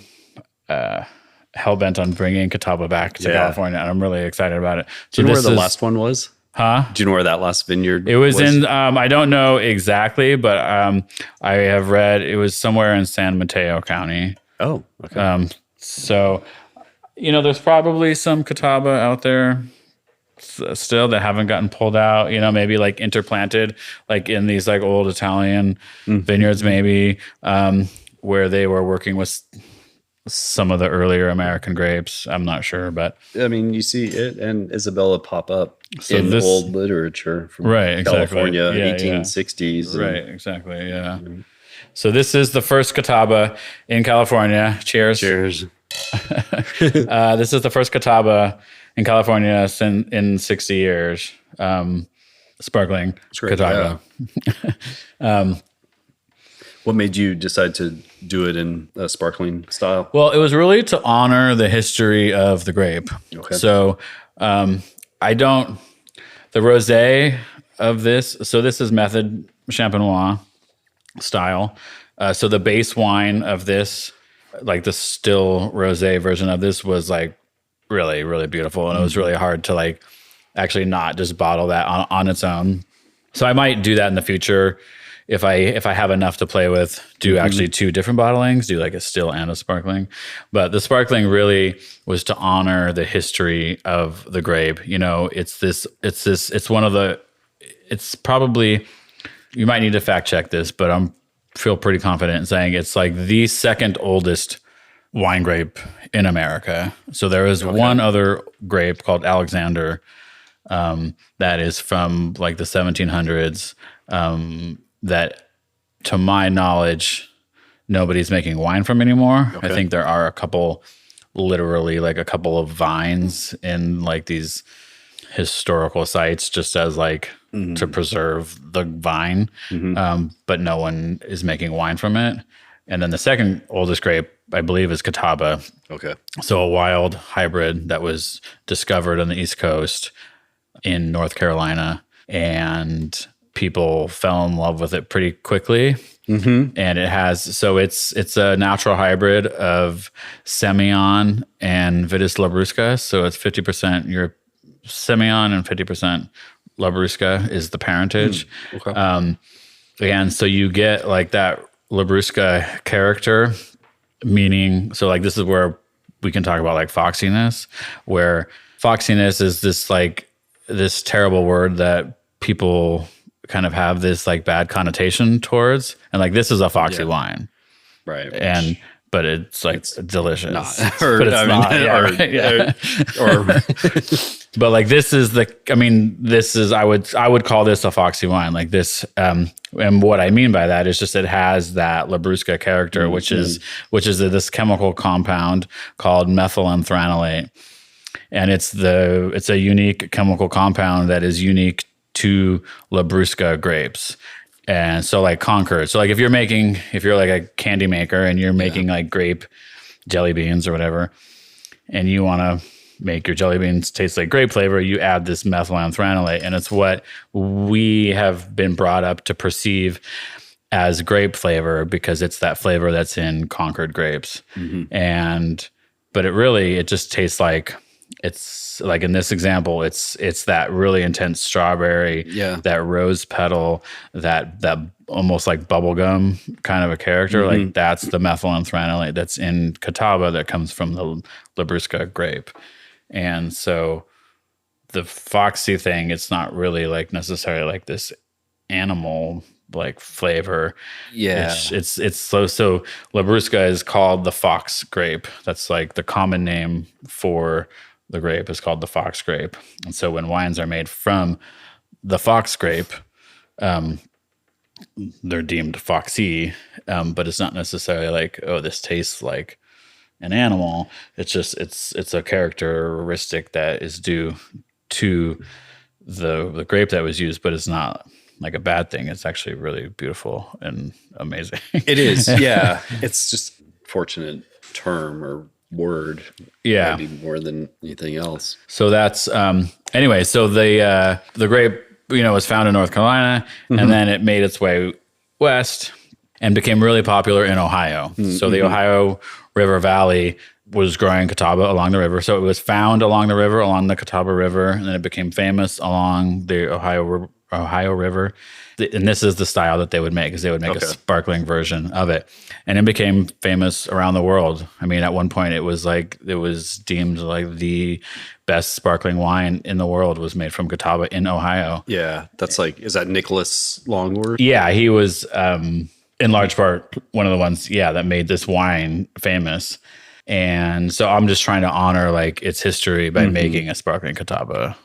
hell-bent on bringing Catawba back to California, and I'm really excited about it. Do you know where the last one was? Huh? Do you know where that last vineyard It was in, I don't know exactly, but I have read it was somewhere in San Mateo County. Oh, okay. So, there's probably some Catawba out there still that haven't gotten pulled out, maybe like interplanted, like in these like old Italian vineyards, maybe, where they were working with some of the earlier American grapes. I'm not sure, but I mean, you see it and Isabella pop up in old literature from California, 1860s. Right, exactly, yeah. So this is the first Catawba in California. Cheers. Cheers. This is the first Catawba in California in 60 years. Sparkling Catawba. Yeah. What made you decide to do it in a sparkling style? Well, it was really to honor the history of the grape. Okay. So the rosé of this, so this is Method Champenois style. So the base wine of this, like the still rosé version of this, was like really, really beautiful. And it was really hard to like actually not just bottle that on its own. So I might do that in the future. If I have enough to play with, do actually two different bottlings, do like a still and a sparkling. But the sparkling really was to honor the history of the grape. It's probably, you might need to fact check this, but feel pretty confident in saying it's like the second oldest wine grape in America. So there is one other grape called Alexander that is from like the 1700s. That, to my knowledge, nobody's making wine from anymore. Okay. I think there are literally a couple of vines in like these historical sites just as like to preserve the vine, but no one is making wine from it. And then the second oldest grape, I believe, is Catawba. Okay. So a wild hybrid that was discovered on the East Coast in North Carolina, and people fell in love with it pretty quickly. And it has, so it's a natural hybrid of Semillon and Vitis labrusca. So it's 50% your Semillon and 50% labrusca is the parentage. Okay. And so you get like that labrusca character, meaning, so like this is where we can talk about like foxiness, where foxiness is this like this terrible word that people kind of have this like bad connotation towards, and like this is a foxy wine, Right. but it's like delicious. Not. But it's not. Yeah, right, yeah. But like this is I would call this a foxy wine. Like this, and what I mean by that is just it has that labrusca character, which is this chemical compound called methylenthranolate, and it's a unique chemical compound that is unique to labrusca grapes. And so like Concord. So like if you're like a candy maker and you're making like grape jelly beans or whatever, and you want to make your jelly beans taste like grape flavor, you add this methylenthranolate, and it's what we have been brought up to perceive as grape flavor because it's that flavor that's in Concord grapes. But it just tastes like, it's like in this example, it's that really intense strawberry, that rose petal, that almost like bubblegum kind of a character. Like that's the methylenthranolate that's in Catawba that comes from the labrusca grape. And so the foxy thing, it's not really like necessarily like this animal like flavor. Yeah. It's so labrusca is called the fox grape. That's like the common name for the grape is called the fox grape. And so when wines are made from the fox grape, they're deemed foxy, but it's not necessarily like, oh, this tastes like an animal. It's just it's a characteristic that is due to the grape that was used, but it's not like a bad thing. It's actually really beautiful and amazing. It is. Yeah. It's just fortunate term or word. Yeah. Maybe more than anything else. So that's anyway, so the grape, was found in North Carolina, and then it made its way west and became really popular in Ohio. So the Ohio River Valley was growing Catawba along the river. So it was found along the river, along the Catawba River, and then it became famous along the Ohio River. And this is the style that they would make, because they would make a sparkling version of it. And it became famous around the world. I mean, at one point it was deemed like the best sparkling wine in the world was made from Catawba in Ohio. Yeah. That's like, is that Nicholas Longworth? Yeah, he was in large part one of the ones, that made this wine famous. And so I'm just trying to honor like its history by making a sparkling Catawba.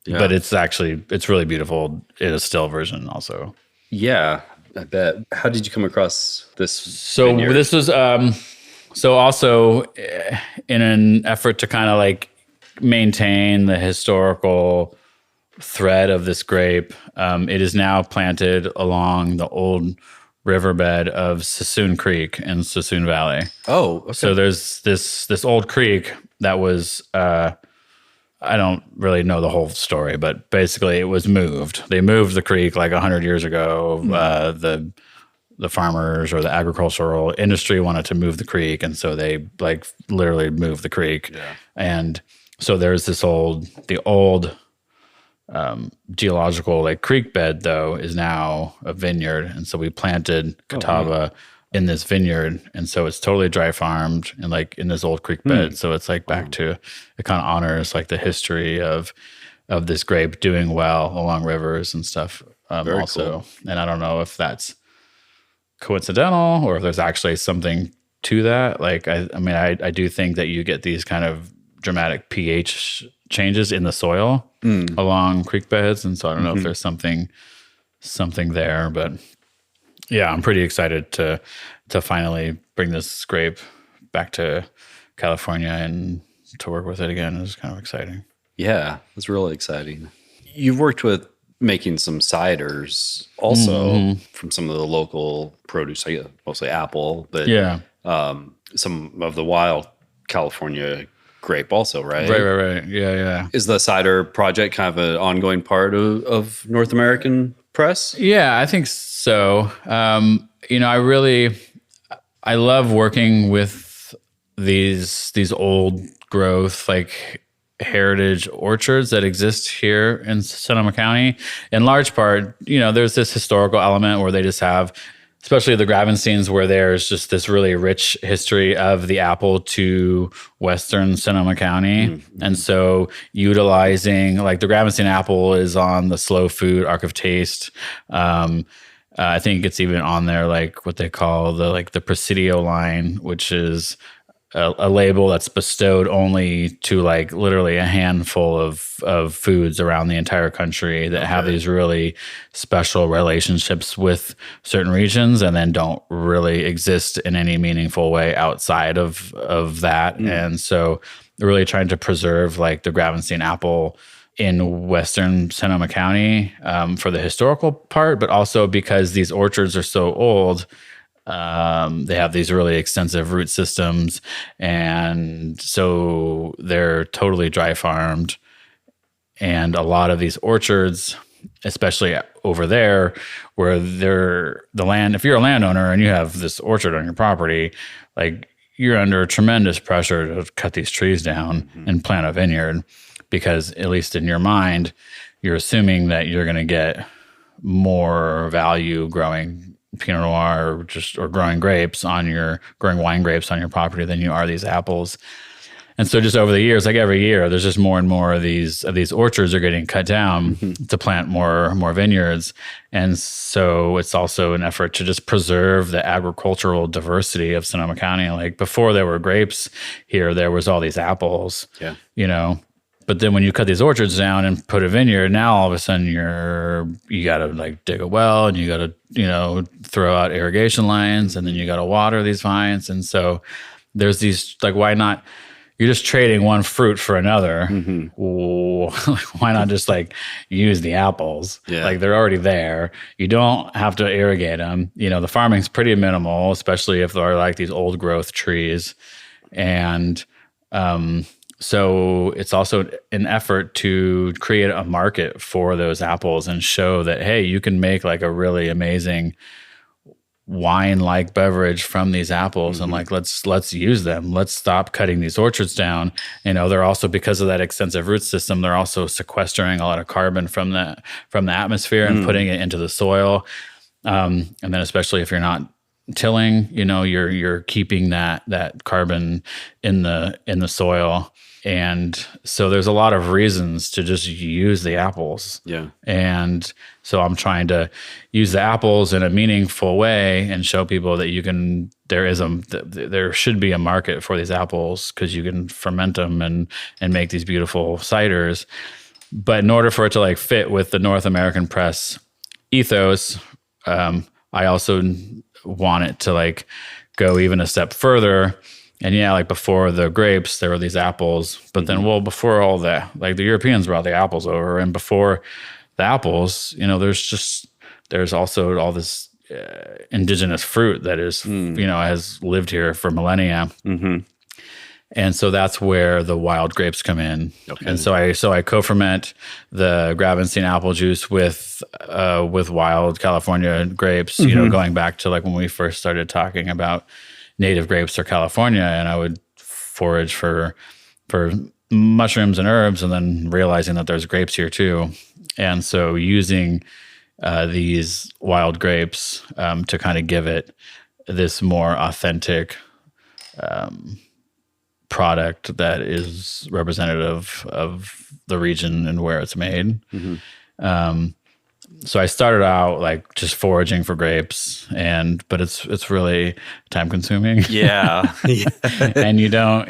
Yeah. But it's really beautiful in a still version also. Yeah, I bet. How did you come across this? So vineyard? this was so also in an effort to kind of like maintain the historical thread of this grape. It is now planted along the old riverbed of Sassoon Creek in Sassoon Valley. Oh, okay. So there's this old creek that was I don't really know the whole story, but basically it was moved. They moved the creek like 100 years ago. The farmers or the agricultural industry wanted to move the creek, and so they like literally moved the creek. Yeah. And so there's the old geological like creek bed though is now a vineyard, and so we planted Catawba in this vineyard, and so it's totally dry farmed and like in this old creek bed. So it's like back to, it kind of honors like the history of this grape doing well along rivers and stuff. Very also cool. And I don't know if that's coincidental or if there's actually something to that. Like I do think that you get these kind of dramatic pH changes in the soil along creek beds, and so I don't know if there's something there, but yeah, I'm pretty excited to finally bring this grape back to California and to work with it again. It's kind of exciting. Yeah, that's really exciting. You've worked with making some ciders also from some of the local produce, mostly apple, but Yeah. some of the wild California grape also, Right, right? right, right. Yeah, yeah. Is the cider project kind of an ongoing part of North American press? Yeah, I think so. I love working with these old growth like heritage orchards that exist here in Sonoma County. In large part, there's this historical element where they just have, especially the Gravensteins, where there's just this really rich history of the apple to Western Sonoma County. And so utilizing like the Gravenstein apple is on the Slow Food Arc of Taste. I think it's even on there, like what they call the Presidio line, which is a label that's bestowed only to like literally a handful of foods around the entire country that have these really special relationships with certain regions and then don't really exist in any meaningful way outside of that. And so they're really trying to preserve like the Gravenstein apple in Western Sonoma County for the historical part, but also because these orchards are so old. They have these really extensive root systems, and so they're totally dry farmed. And a lot of these orchards, especially over there, where the land, if you're a landowner and you have this orchard on your property, like you're under tremendous pressure to cut these trees down and plant a vineyard, because at least in your mind, you're assuming that you're going to get more value growing Pinot Noir or growing wine grapes on your property than you are these apples. And so just over the years, like every year, there's just more and more of these orchards are getting cut down to plant more vineyards. And so it's also an effort to just preserve the agricultural diversity of Sonoma County. Like before there were grapes here, there was all these apples, But then when you cut these orchards down and put a vineyard, now all of a sudden you got to like dig a well and you got to, throw out irrigation lines and then you got to water these vines. And so there's these, like, why not? You're just trading one fruit for another. Why not just like use the apples? Yeah. Like they're already there. You don't have to irrigate them. The farming's pretty minimal, especially if they're like these old growth trees. And, so it's also an effort to create a market for those apples and show that, hey, you can make like a really amazing wine-like beverage from these apples, and like let's use them. Let's stop cutting these orchards down. They're also, because of that extensive root system, they're also sequestering a lot of carbon from the atmosphere and putting it into the soil. And then especially if you're not tilling, you're keeping that carbon in the soil. And so there's a lot of reasons to just use the apples. Yeah. And so I'm trying to use the apples in a meaningful way and show people that there should be a market for these apples, because you can ferment them and make these beautiful ciders. But in order for it to like fit with the North American press ethos, I also want it to like go even a step further. And yeah, like before the grapes, there were these apples. But then, before all that, like the Europeans brought the apples over. And before the apples, there's also all this indigenous fruit that is, has lived here for millennia. And so that's where the wild grapes come in. Okay. And so I co-ferment the Gravenstein apple juice with wild California grapes, going back to like when we first started talking about native grapes for California, and I would forage for mushrooms and herbs, and then realizing that there's grapes here too. And so using these wild grapes to kind of give it this more authentic product that is representative of the region and where it's made. So I started out like just foraging for grapes, but it's really time consuming. Yeah. And you don't,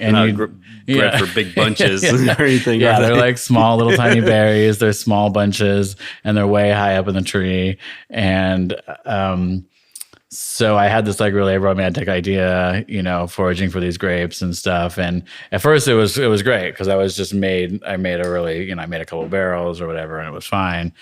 bred for big bunches or anything. Yeah, they're like small little tiny berries. They're small bunches and they're way high up in the tree. And So I had this like really romantic idea, foraging for these grapes and stuff. And at first it was great because I made a really, I made a couple barrels or whatever and it was fine.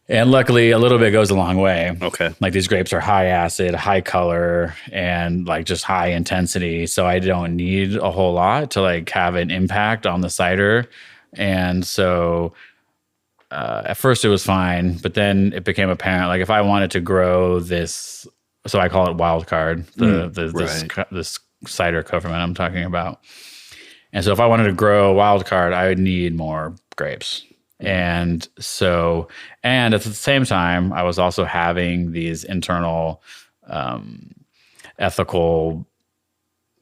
And luckily a little bit goes a long way. Okay. Like these grapes are high acid, high color, and like just high intensity. So I don't need a whole lot to like have an impact on the cider. And so at first it was fine, but then it became apparent. Like if I wanted to grow this, so I call it wild card, this cider co-ferment I'm talking about. And so if I wanted to grow wild card, I would need more grapes. And so, and at the same time, I was also having these internal ethical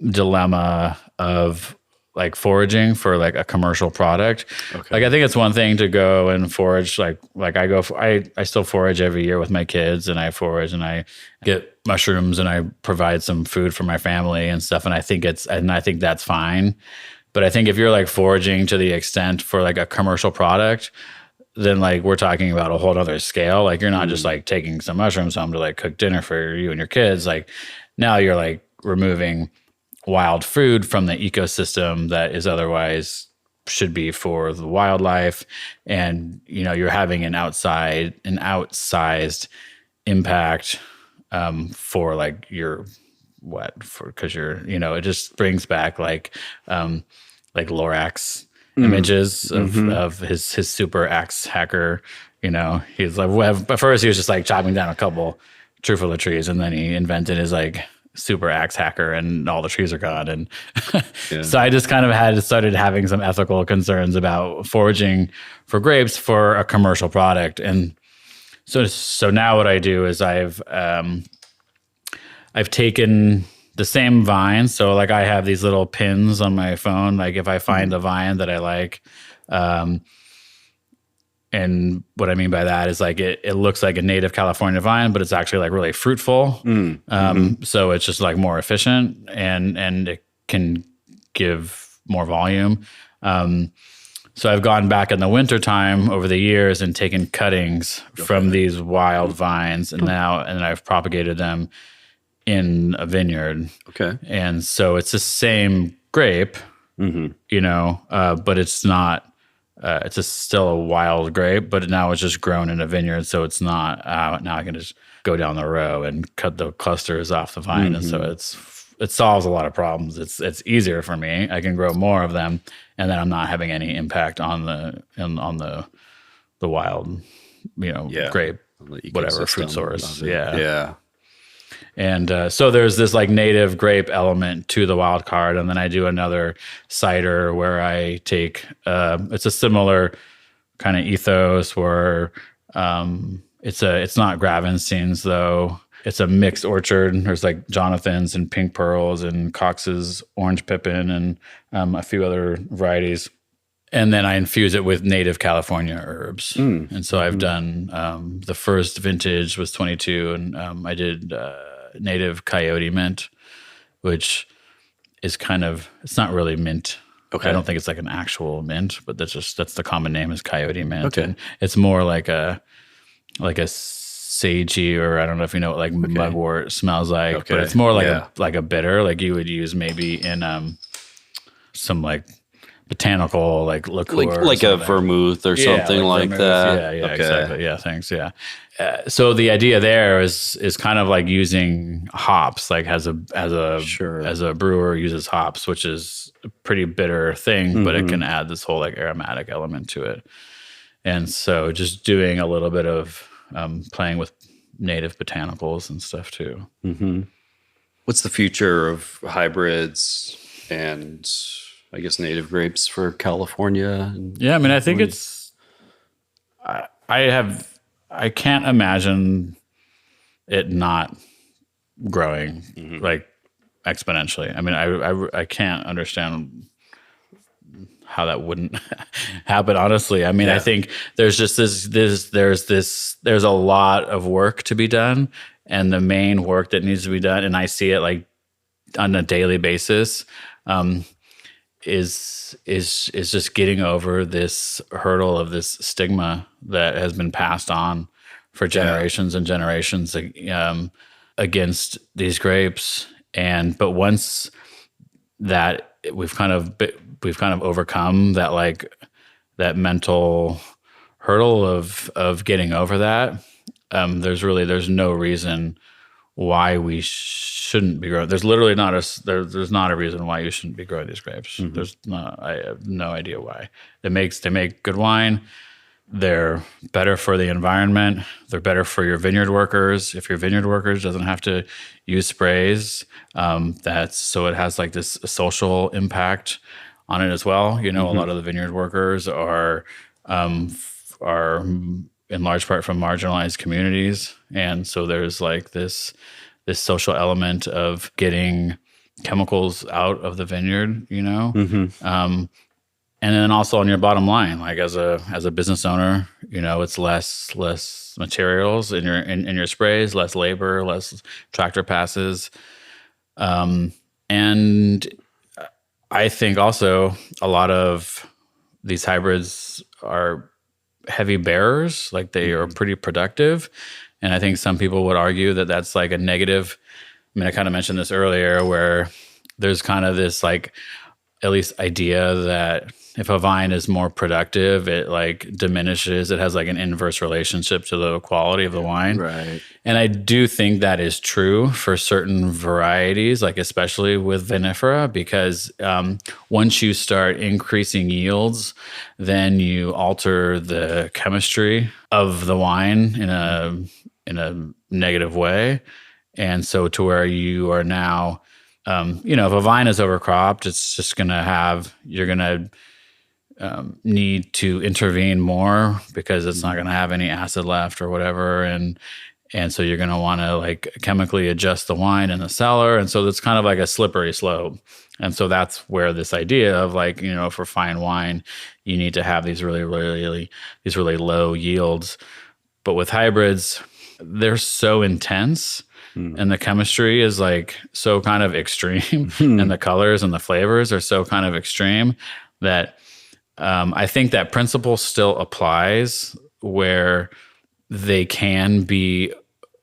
dilemma of like foraging for like a commercial product. Okay. Like I think it's one thing to go and forage like I still forage every year with my kids, and I forage and I get mushrooms and I provide some food for my family and stuff, and I think that's fine. But I think if you're like foraging to the extent for like a commercial product, then like we're talking about a whole other scale. Like you're not just like taking some mushrooms home to like cook dinner for you and your kids. Like now you're like removing wild food from the ecosystem that is otherwise should be for the wildlife, and you're having an outsized impact for like your because you're it just brings back like Lorax images of his super axe hacker. He's like, at first he was just like chopping down a couple truffula trees, and then he invented his like super axe hacker and all the trees are gone. And so I just kind of started having some ethical concerns about foraging for grapes for a commercial product. And so now what I do is I've taken the same vines. So like I have these little pins on my phone. Like if I find a vine that I like, and what I mean by that is like it looks like a native California vine, but it's actually like really fruitful. So it's just like more efficient and it can give more volume. So I've gone back in the wintertime over the years and taken cuttings from these wild vines, and I've propagated them in a vineyard. Okay. And so it's the same grape, but it's not. It's still a wild grape, but now it's just grown in a vineyard, so it's not. Now I can just go down the row and cut the clusters off the vine, and so it solves a lot of problems. It's easier for me. I can grow more of them, and then I'm not having any impact on the wild, grape, whatever fruit source. Yeah. And so there's this like native grape element to the wild card. And then I do another cider where I take, it's a similar kind of ethos where it's not Gravenstein's though. It's a mixed orchard. There's like Jonathan's and Pink Pearls and Cox's Orange Pippin and a few other varieties. And then I infuse it with native California herbs. And so I've done, the first vintage was 22 and I did native coyote mint, which is it's not really mint. Okay. I don't think it's like an actual mint, but that's the common name is coyote mint. Okay. And it's more like a sagey, or I don't know if you know what like mugwort smells like, but it's more like a bitter, like you would use maybe in some like botanical like liqueur, like a vermouth or something like that. Yeah, exactly. Yeah, thanks. Yeah. So the idea there is kind of like using hops, like as a brewer uses hops, which is a pretty bitter thing, but it can add this whole like aromatic element to it. And so just doing a little bit of playing with native botanicals and stuff too. What's the future of hybrids and I guess native grapes for California? Yeah, I mean, I think it's. I can't imagine it not growing like exponentially. I mean, I can't understand how that wouldn't happen. Honestly, I mean, I think there's just there's a lot of work to be done, and the main work that needs to be done, and I see it like on a daily basis. Is just getting over this hurdle of this stigma that has been passed on for generations and generations. against these grapes. But once that we've kind of overcome that, like, that mental hurdle of getting over that, there's no reason why we shouldn't be growing. There's literally not there's not a reason why you shouldn't be growing these grapes. Mm-hmm. I have no idea why. They make good wine. They're better for the environment. They're better for your vineyard workers. If your vineyard workers doesn't have to use sprays, so it has like this social impact on it as well. You know, a lot of the vineyard workers are in large part from marginalized communities, and so there's like this social element of getting chemicals out of the vineyard. You know. And then also on your bottom line, like as a business owner, you know, it's less materials in your sprays, less labor, less tractor passes. And I think also a lot of these hybrids are heavy bearers, like they are pretty productive. And I think some people would argue that that's like a negative. I mean, I kind of mentioned this earlier, where there's kind of this like at least idea that if a vine is more productive, it like diminishes. It has like an inverse relationship to the quality of the wine. Right. And I do think that is true for certain varieties, like especially with vinifera, because once you start increasing yields, then you alter the chemistry of the wine in a negative way. And so to where you are now, you know, if a vine is overcropped, it's just you're going to need to intervene more because it's not going to have any acid left or whatever. And so you're going to want to like chemically adjust the wine in the cellar. And so it's kind of like a slippery slope. And so that's where this idea of like, you know, for fine wine, you need to have these really low yields. But with hybrids, they're so intense. And the chemistry is like so kind of extreme, and the colors and the flavors are so kind of extreme that I think that principle still applies where they can be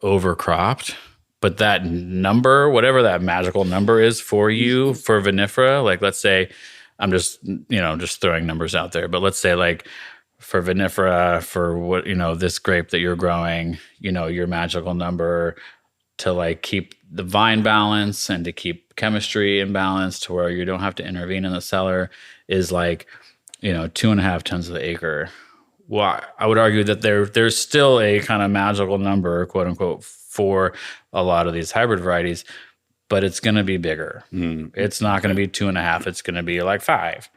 overcropped. But that number, whatever that magical number is for you for vinifera, like let's say, I'm just throwing numbers out there, but let's say like for vinifera, for what, you know, this grape that you're growing, you know, your magical number to like keep the vine balance and to keep chemistry in balance to where you don't have to intervene in the cellar is like, you know, 2.5 tons of the acre. Well, I would argue that there's still a kind of magical number, quote unquote, for a lot of these hybrid varieties, but it's going to be bigger. It's not going to be 2.5. It's going to be like 5.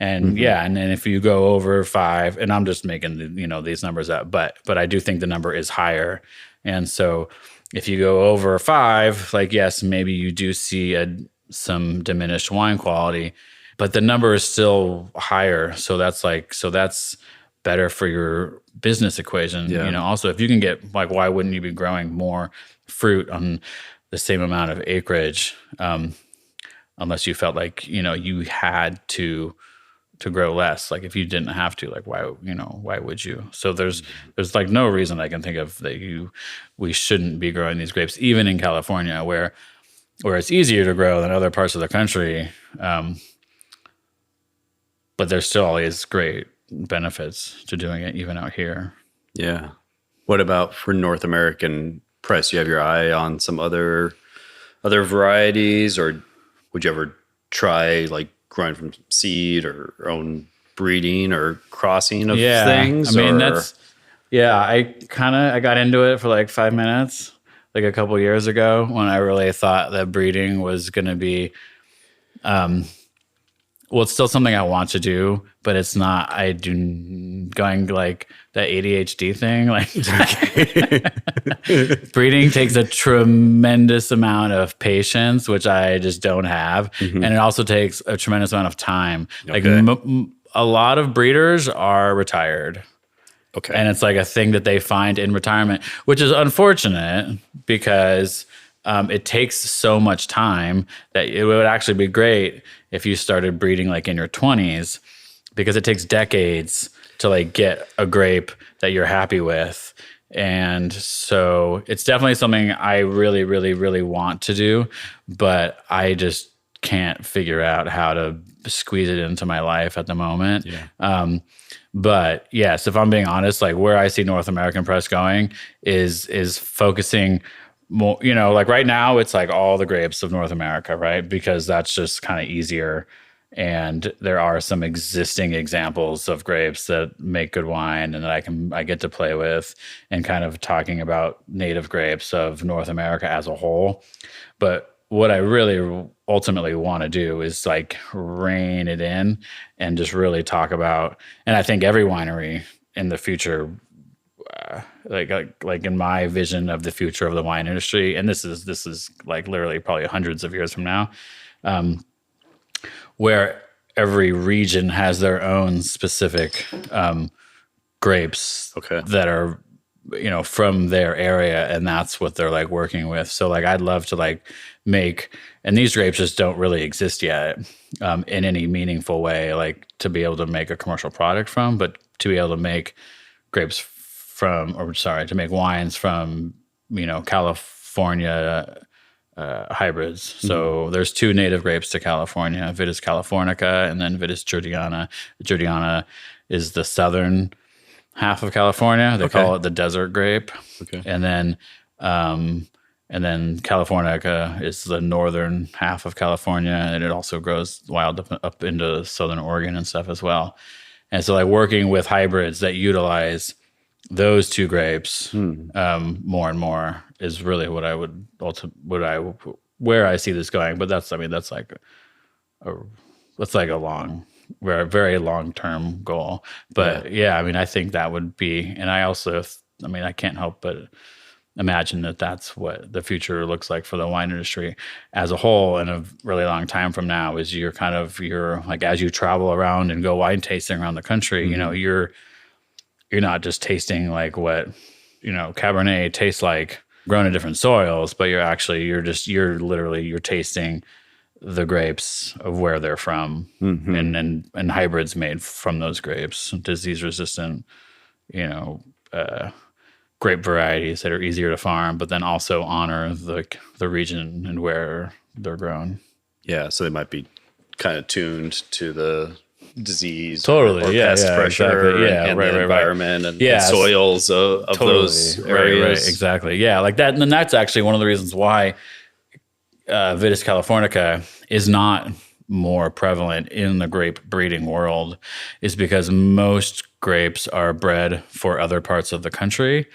And and then if you go over 5, and I'm just making these numbers up, but I do think the number is higher. And so if you go over 5, like, yes, maybe you do see some diminished wine quality, but the number is still higher. So that's better for your business equation. Yeah. You know, also if you can get, like, why wouldn't you be growing more fruit on the same amount of acreage, unless you felt like, you know, you had to grow less. Like if you didn't have to, like, why would you? So there's like no reason I can think of that we shouldn't be growing these grapes, even in California where it's easier to grow than other parts of the country. But there's still all these great benefits to doing it even out here. Yeah. What about for North American press? You have your eye on some other varieties, or would you ever try like growing from seed or own breeding or crossing of things? I mean, I got into it for like 5 minutes, like a couple years ago, when I really thought that breeding was going to be, it's still something I want to do, but it's not, going like that ADHD thing. Like breeding takes a tremendous amount of patience, which I just don't have. And it also takes a tremendous amount of time. Okay. Like a lot of breeders are retired. Okay. And it's like a thing that they find in retirement, which is unfortunate because it takes so much time that it would actually be great if you started breeding like in your 20s, because it takes decades to like get a grape that you're happy with. And so it's definitely something I really, really, really want to do, but I just can't figure out how to squeeze it into my life at the moment. Yeah. But yes, if I'm being honest, like where I see North American press going is focusing more, like right now it's like all the grapes of North America, right? Because that's just kind of easier. And there are some existing examples of grapes that make good wine and that I get to play with, and kind of talking about native grapes of North America as a whole. But what I really ultimately want to do is like rein it in and just really talk about, and I think every winery in the future, like in my vision of the future of the wine industry, and this is like literally probably hundreds of years from now, where every region has their own specific grapes that are from their area, and that's what they're like working with. So like I'd love to like make, and these grapes just don't really exist yet in any meaningful way, like to be able to make a commercial product from, but to be able to make grapes to make wines from California hybrids. So there's two native grapes to California, Vitis californica and then Vitis Jordiana. Jordiana is the southern half of California. They call it the desert grape. Okay. And then Californica is the northern half of California, and it also grows wild up into southern Oregon and stuff as well. And so like working with hybrids that utilize those two grapes more and more is really what I would where I see this going. But that's like a very long term goal. But yeah, I mean, I think that would be, and I also, I can't help but imagine that that's what the future looks like for the wine industry as a whole in a really long time from now. Is you're like, as you travel around and go wine tasting around the country, you're not just tasting like what Cabernet tastes like grown in different soils, but you're literally tasting the grapes of where they're from, and hybrids made from those grapes, disease resistant, grape varieties that are easier to farm, but then also honor the region and where they're grown. Yeah, so they might be kind of tuned to the disease, totally, pest pressure, exactly. and the environment and soils of those areas. Right, exactly. Yeah, like that, and that's actually one of the reasons why Vitis californica is not more prevalent in the grape breeding world, is because most grapes are bred for other parts of the country,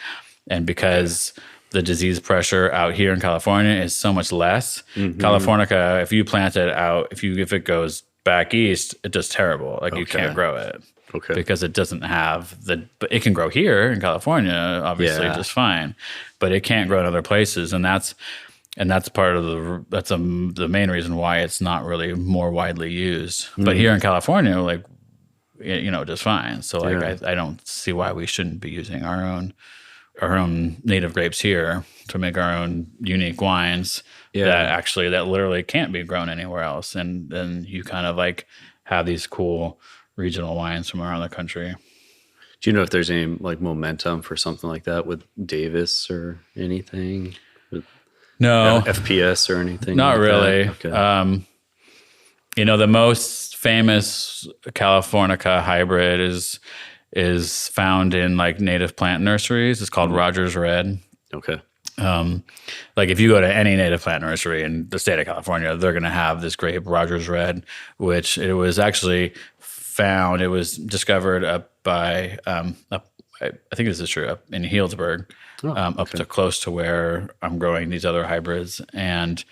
and because the disease pressure out here in California is so much less. Californica, if you plant it out, if it goes back east, it does terrible. Like you can't grow it. Because it doesn't have but it can grow here in California, obviously, just fine, but it can't grow in other places, and that's part of the main reason why it's not really more widely used. But here in California, like just fine. So like I don't see why we shouldn't be using our own native grapes here to make our own unique wines that literally can't be grown anywhere else. And then you kind of like have these cool regional wines from around the country. Do you know if there's any like momentum for something like that with Davis or anything? No. FPS or anything? Not like really. That? Okay. The most famous Californica hybrid is found in like native plant nurseries. It's called Rogers Red. Okay. Like if you go to any native plant nursery in the state of California, they're going to have this grape Rogers Red, which it was actually found. It was discovered up by I think this is true, up in Healdsburg, up to close to where I'm growing these other hybrids, and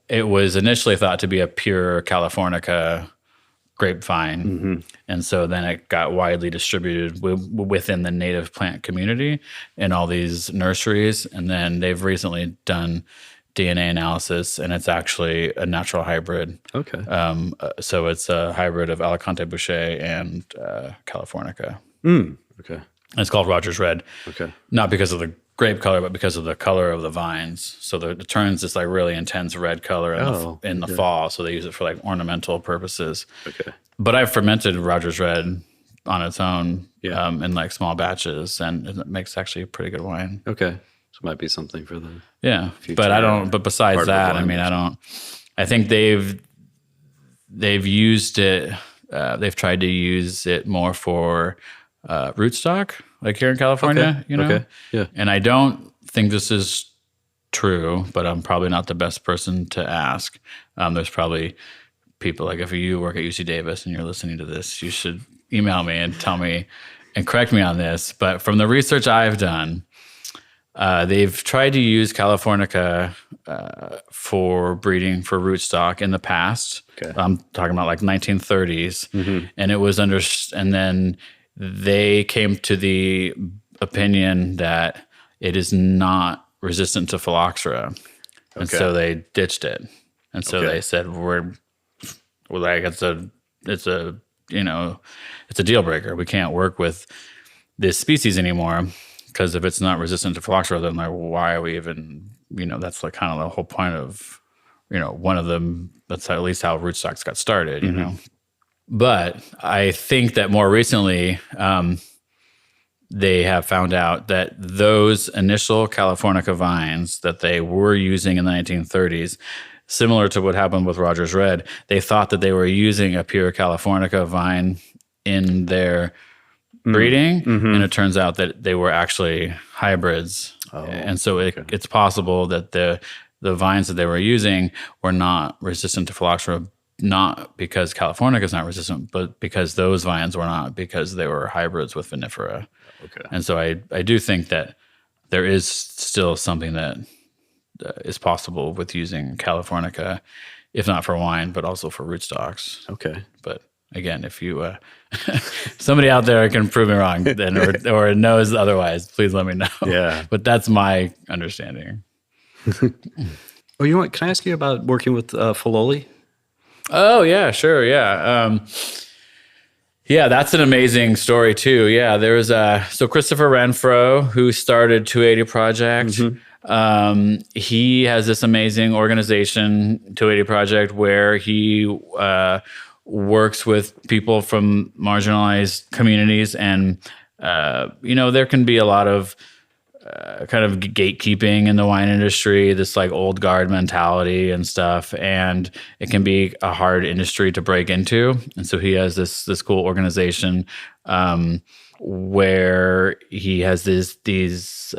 it was initially thought to be a pure Californica grapevine. And so then it got widely distributed within the native plant community in all these nurseries. And then they've recently done DNA analysis, and it's actually a natural hybrid. Okay. So it's a hybrid of Alicante Boucher and Californica. Okay. And it's called Rogers Red. Okay. Not because of the grape color, but because of the color of the vines. So it turns this like really intense red color in the fall. So they use it for like ornamental purposes. Okay. But I've fermented Rogers Red on its own Yeah. in like small batches, and it makes actually a pretty good wine. Okay. So it might be something for the Yeah, future, but I don't. But besides part of a that, I blend mean, or I don't. I think they've used it. They've tried to use it more for rootstock, like here in California. Okay. You know, Okay. Yeah. and I don't think this is true, but I'm probably not the best person to ask. There's probably people like if you work at UC Davis and you're listening to this, you should email me and tell me and correct me on this. But from the research I've done, they've tried to use Californica for breeding for rootstock in the past. Okay. I'm talking about like 1930s, and it was and then they came to the opinion that it is not resistant to phylloxera, and so they ditched it. And so they said we're like it's a deal breaker. We can't work with this species anymore. Because if it's not resistant to phylloxera, then like, why are we even, that's like kind of the whole point of, one of them, that's at least how rootstocks got started, you know. But I think that more recently, they have found out that those initial Californica vines that they were using in the 1930s, similar to what happened with Rogers Red, they thought that they were using a pure Californica vine in their breeding, and it turns out that they were actually hybrids. And so it's possible that the vines that they were using were not resistant to phylloxera, not because Californica is not resistant, but because those vines were not, because they were hybrids with vinifera. Okay. And so I do think that there is still something that is possible with using Californica, if not for wine, but also for rootstocks. Okay. But again, if you somebody out there can prove me wrong, then or knows otherwise, please let me know. Yeah. But that's my understanding. Oh, you know what? Can I ask you about working with Filoli? Oh yeah, sure, yeah. Yeah, that's an amazing story too. Yeah, there was so Christopher Renfro, who started 280 Project. He has this amazing organization, 280 Project, where he works with people from marginalized communities, and there can be a lot of kind of gatekeeping in the wine industry, this like old guard mentality and stuff, and it can be a hard industry to break into. And so he has this cool organization where he has these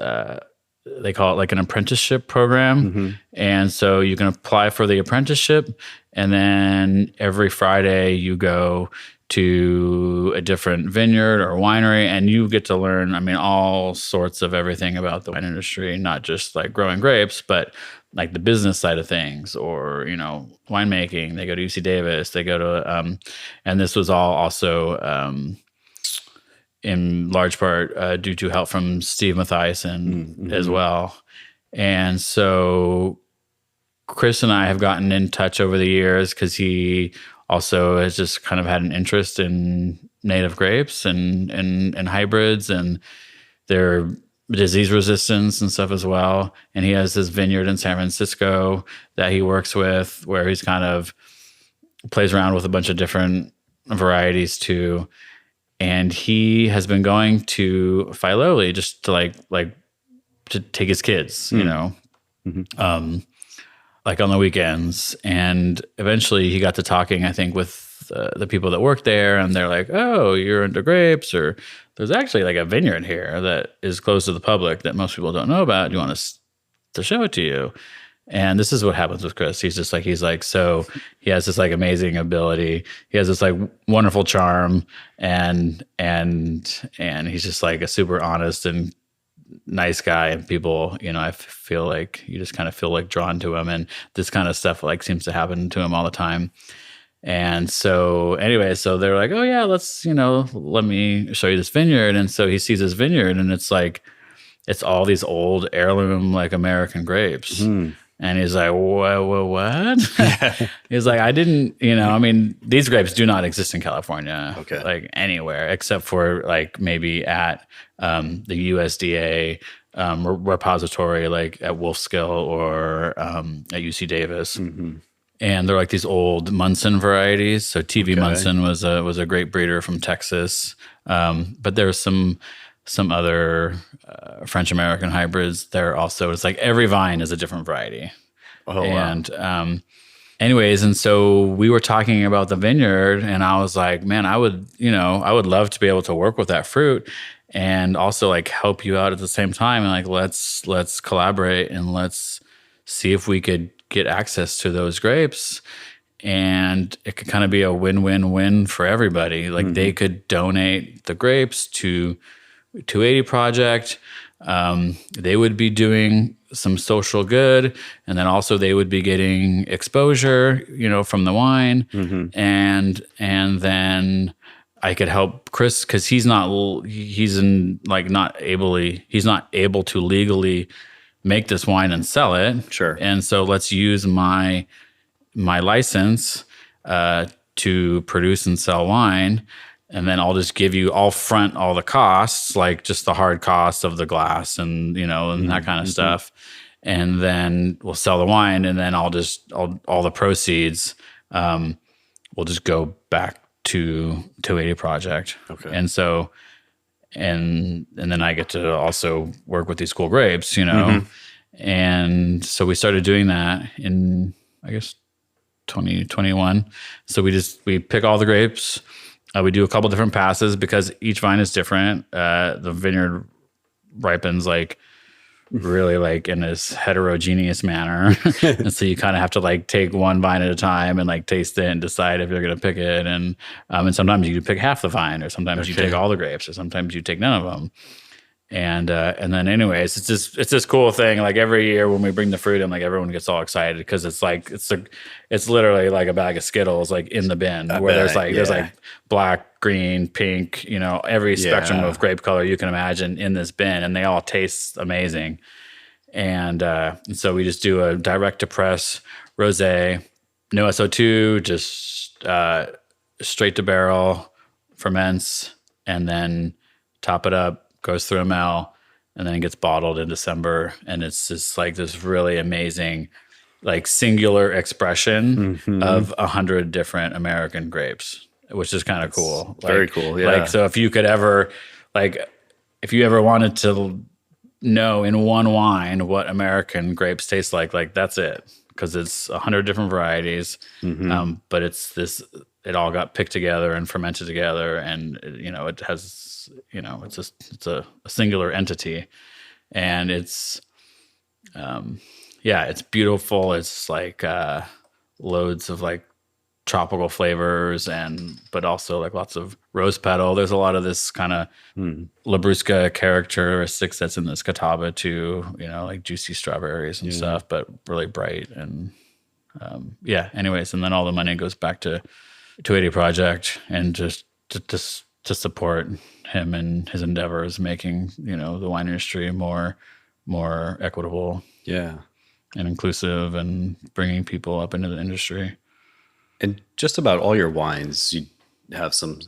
they call it like an apprenticeship program. And so you can apply for the apprenticeship, and then every Friday you go to a different vineyard or winery, and you get to learn, all sorts of everything about the wine industry, not just like growing grapes, but like the business side of things, or, winemaking. They go to UC Davis, they go to, and this was all also in large part due to help from Steve Mathiasen as well. And so Chris and I have gotten in touch over the years because he also has just kind of had an interest in native grapes and hybrids and their disease resistance and stuff as well. And he has this vineyard in San Francisco that he works with, where he's kind of plays around with a bunch of different varieties too. And he has been going to Filoli just to like to take his kids, like on the weekends. And eventually he got to talking, I think, with the people that work there, and they're like, oh, you're into grapes, or there's actually like a vineyard here that is closed to the public that most people don't know about. Do you want us to show it to you? And this is what happens with Chris. He's like, so he has this like amazing ability. He has this like wonderful charm, and he's just like a super honest and nice guy, and people, I feel like you just kind of feel like drawn to him, and this kind of stuff like seems to happen to him all the time. And so anyway, so they're like, oh yeah, let's, let me show you this vineyard. And so he sees this vineyard, and it's like, it's all these old heirloom, like American grapes. And he's like, what? He's like, I didn't, these grapes do not exist in California, like anywhere except for like maybe at the USDA repository, like at Wolfskill or at UC Davis. and they're like these old Munson varieties. So TV Okay. Munson was a great breeder from Texas, but there's some other French American hybrids there also. It's like every vine is a different variety. Oh, And anyways, and so we were talking about the vineyard, and I was like, man, I would love to be able to work with that fruit and also like help you out at the same time. And like, let's collaborate and let's see if we could get access to those grapes. And it could kind of be a win-win-win for everybody. Like they could donate the grapes to 280 Project. They would be doing some social good, and then also they would be getting exposure, from the wine, and then I could help Chris because he's not able to legally make this wine and sell it. Sure. And so let's use my license to produce and sell wine. And then I'll just I'll front all the costs, like just the hard costs of the glass and, and that kind of stuff. And then we'll sell the wine, and then all the proceeds will just go back to 280 Project. Okay. And so, and then I get to also work with these cool grapes, And so we started doing that in, I guess, 2021. So we pick all the grapes. We do a couple different passes because each vine is different. The vineyard ripens like really like in this heterogeneous manner. And so you kind of have to like take one vine at a time and like taste it and decide if you're going to pick it. And sometimes you pick half the vine, or sometimes you take all the grapes, or sometimes you take none of them. And then anyways, it's this cool thing. Like every year when we bring the fruit in, like everyone gets all excited because it's like, it's literally like a bag of Skittles, like in the bin there's like black, green, pink, every spectrum of grape color you can imagine in this bin, and they all taste amazing. And so we just do a direct to press rosé, no SO2, just straight to barrel, ferments, and then top it up. Goes through a mill, and then it gets bottled in December. And it's just like this really amazing, like singular expression of 100 different American grapes, which is kind of cool. Very cool. Yeah. Like, so if you ever wanted to know in one wine what American grapes taste like that's it. Because it's 100 different varieties. But it all got picked together and fermented together. And, it has, it's a singular entity, and it's beautiful. It's like loads of like tropical flavors, but also like lots of rose petal. There's a lot of this kind of Labrusca characteristics that's in this Catawba too, like juicy strawberries and stuff, but really bright. And anyways, and then all the money goes back to 280 Project, and just to support him and his endeavors, making the wine industry more equitable, and inclusive, and bringing people up into the industry. And just about all your wines, you have some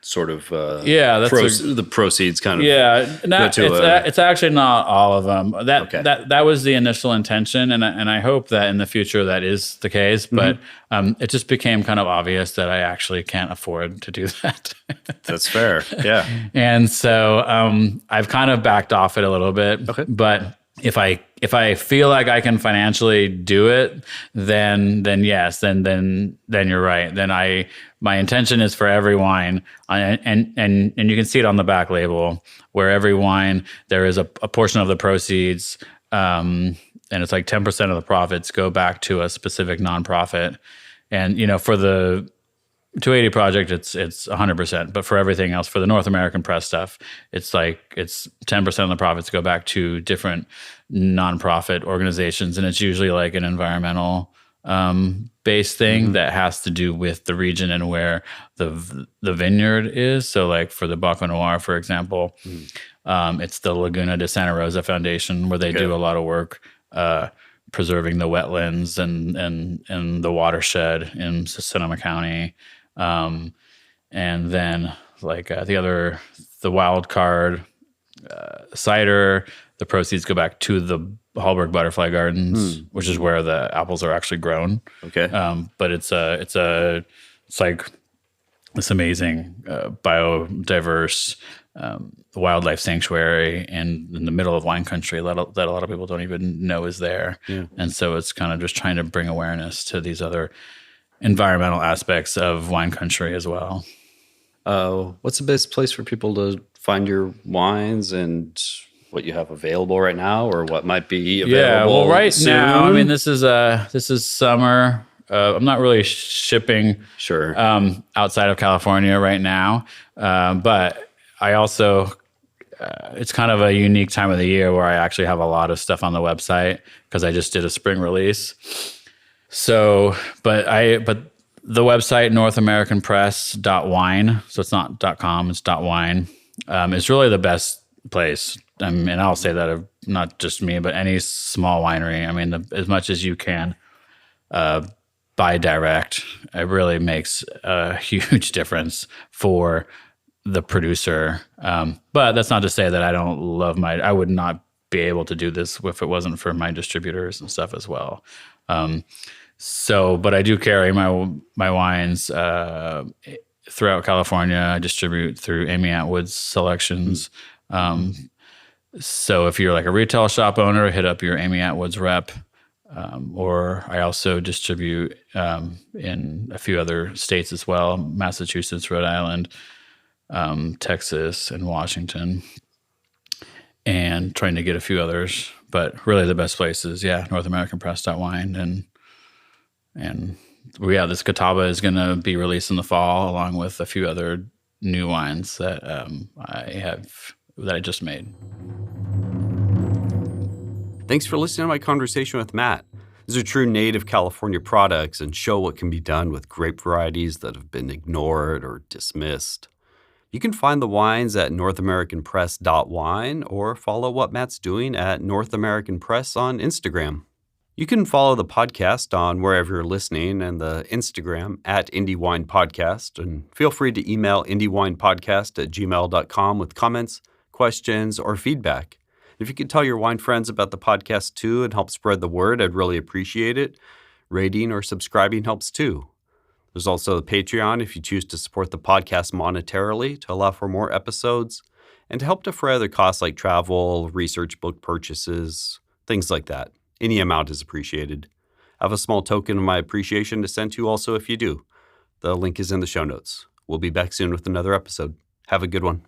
sort of the proceeds kind of it's actually not all of them. That was the initial intention, and I hope that in the future that is the case. But it just became kind of obvious that I actually can't afford to do that. That's fair. Yeah. And so I've kind of backed off it a little bit. Okay. But if I feel like I can financially do it, then yes, then you're right. Then my intention is for every wine, and you can see it on the back label, where every wine there is a portion of the proceeds, and it's like 10% of the profits go back to a specific nonprofit. And for the 280 Project, it's 100%, but for everything else, for the North American Press stuff, it's 10% of the profits go back to different nonprofit organizations, and it's usually like an environmental based thing that has to do with the region and where the vineyard is. So like for the Baco Noir, for example, it's the Laguna de Santa Rosa Foundation, where they do a lot of work preserving the wetlands and the watershed in Sonoma County. And then like the wild card cider, the proceeds go back to the Hallberg Butterfly Gardens, which is where the apples are actually grown. Okay. But it's like this amazing biodiverse wildlife sanctuary in the middle of wine country that a lot of people don't even know is there. Yeah. And so it's kind of just trying to bring awareness to these other environmental aspects of wine country as well. What's the best place for people to find your wines and what you have available right now, or what might be available? Yeah, well, right soon? now, I mean, this is summer. I'm not really shipping Sure. outside of California right now, but I also it's kind of a unique time of the year where I actually have a lot of stuff on the website because I just did a spring release. So, but the website NorthAmericanPress.wine, so it's not .com, it's .wine. It's really the best place. And I'll say that of not just me, but any small winery. I mean, as much as you can buy direct, it really makes a huge difference for the producer. But that's not to say that I don't love I would not be able to do this if it wasn't for my distributors and stuff as well. But I do carry my wines throughout California. I distribute through Amy Atwood's Selections. So if you're like a retail shop owner, hit up your Amy Atwood's rep. Or I also distribute in a few other states as well, Massachusetts, Rhode Island, Texas, and Washington, and trying to get a few others. But really the best place is, NorthAmericanPress.wine. And this Catawba is going to be released in the fall, along with a few other new wines that I just made. Thanks for listening to my conversation with Matt. These are true native California products and show what can be done with grape varieties that have been ignored or dismissed. You can find the wines at NorthAmericanPress.wine or follow what Matt's doing at North American Press on Instagram. You can follow the podcast on wherever you're listening and the Instagram at Indie Wine Podcast, and feel free to email indiewinepodcast@gmail.com with comments, questions, or feedback. If you could tell your wine friends about the podcast too and help spread the word, I'd really appreciate it. Rating or subscribing helps too. There's also the Patreon if you choose to support the podcast monetarily to allow for more episodes and to help defray other costs like travel, research book purchases, things like that. Any amount is appreciated. I have a small token of my appreciation to send to you also if you do. The link is in the show notes. We'll be back soon with another episode. Have a good one.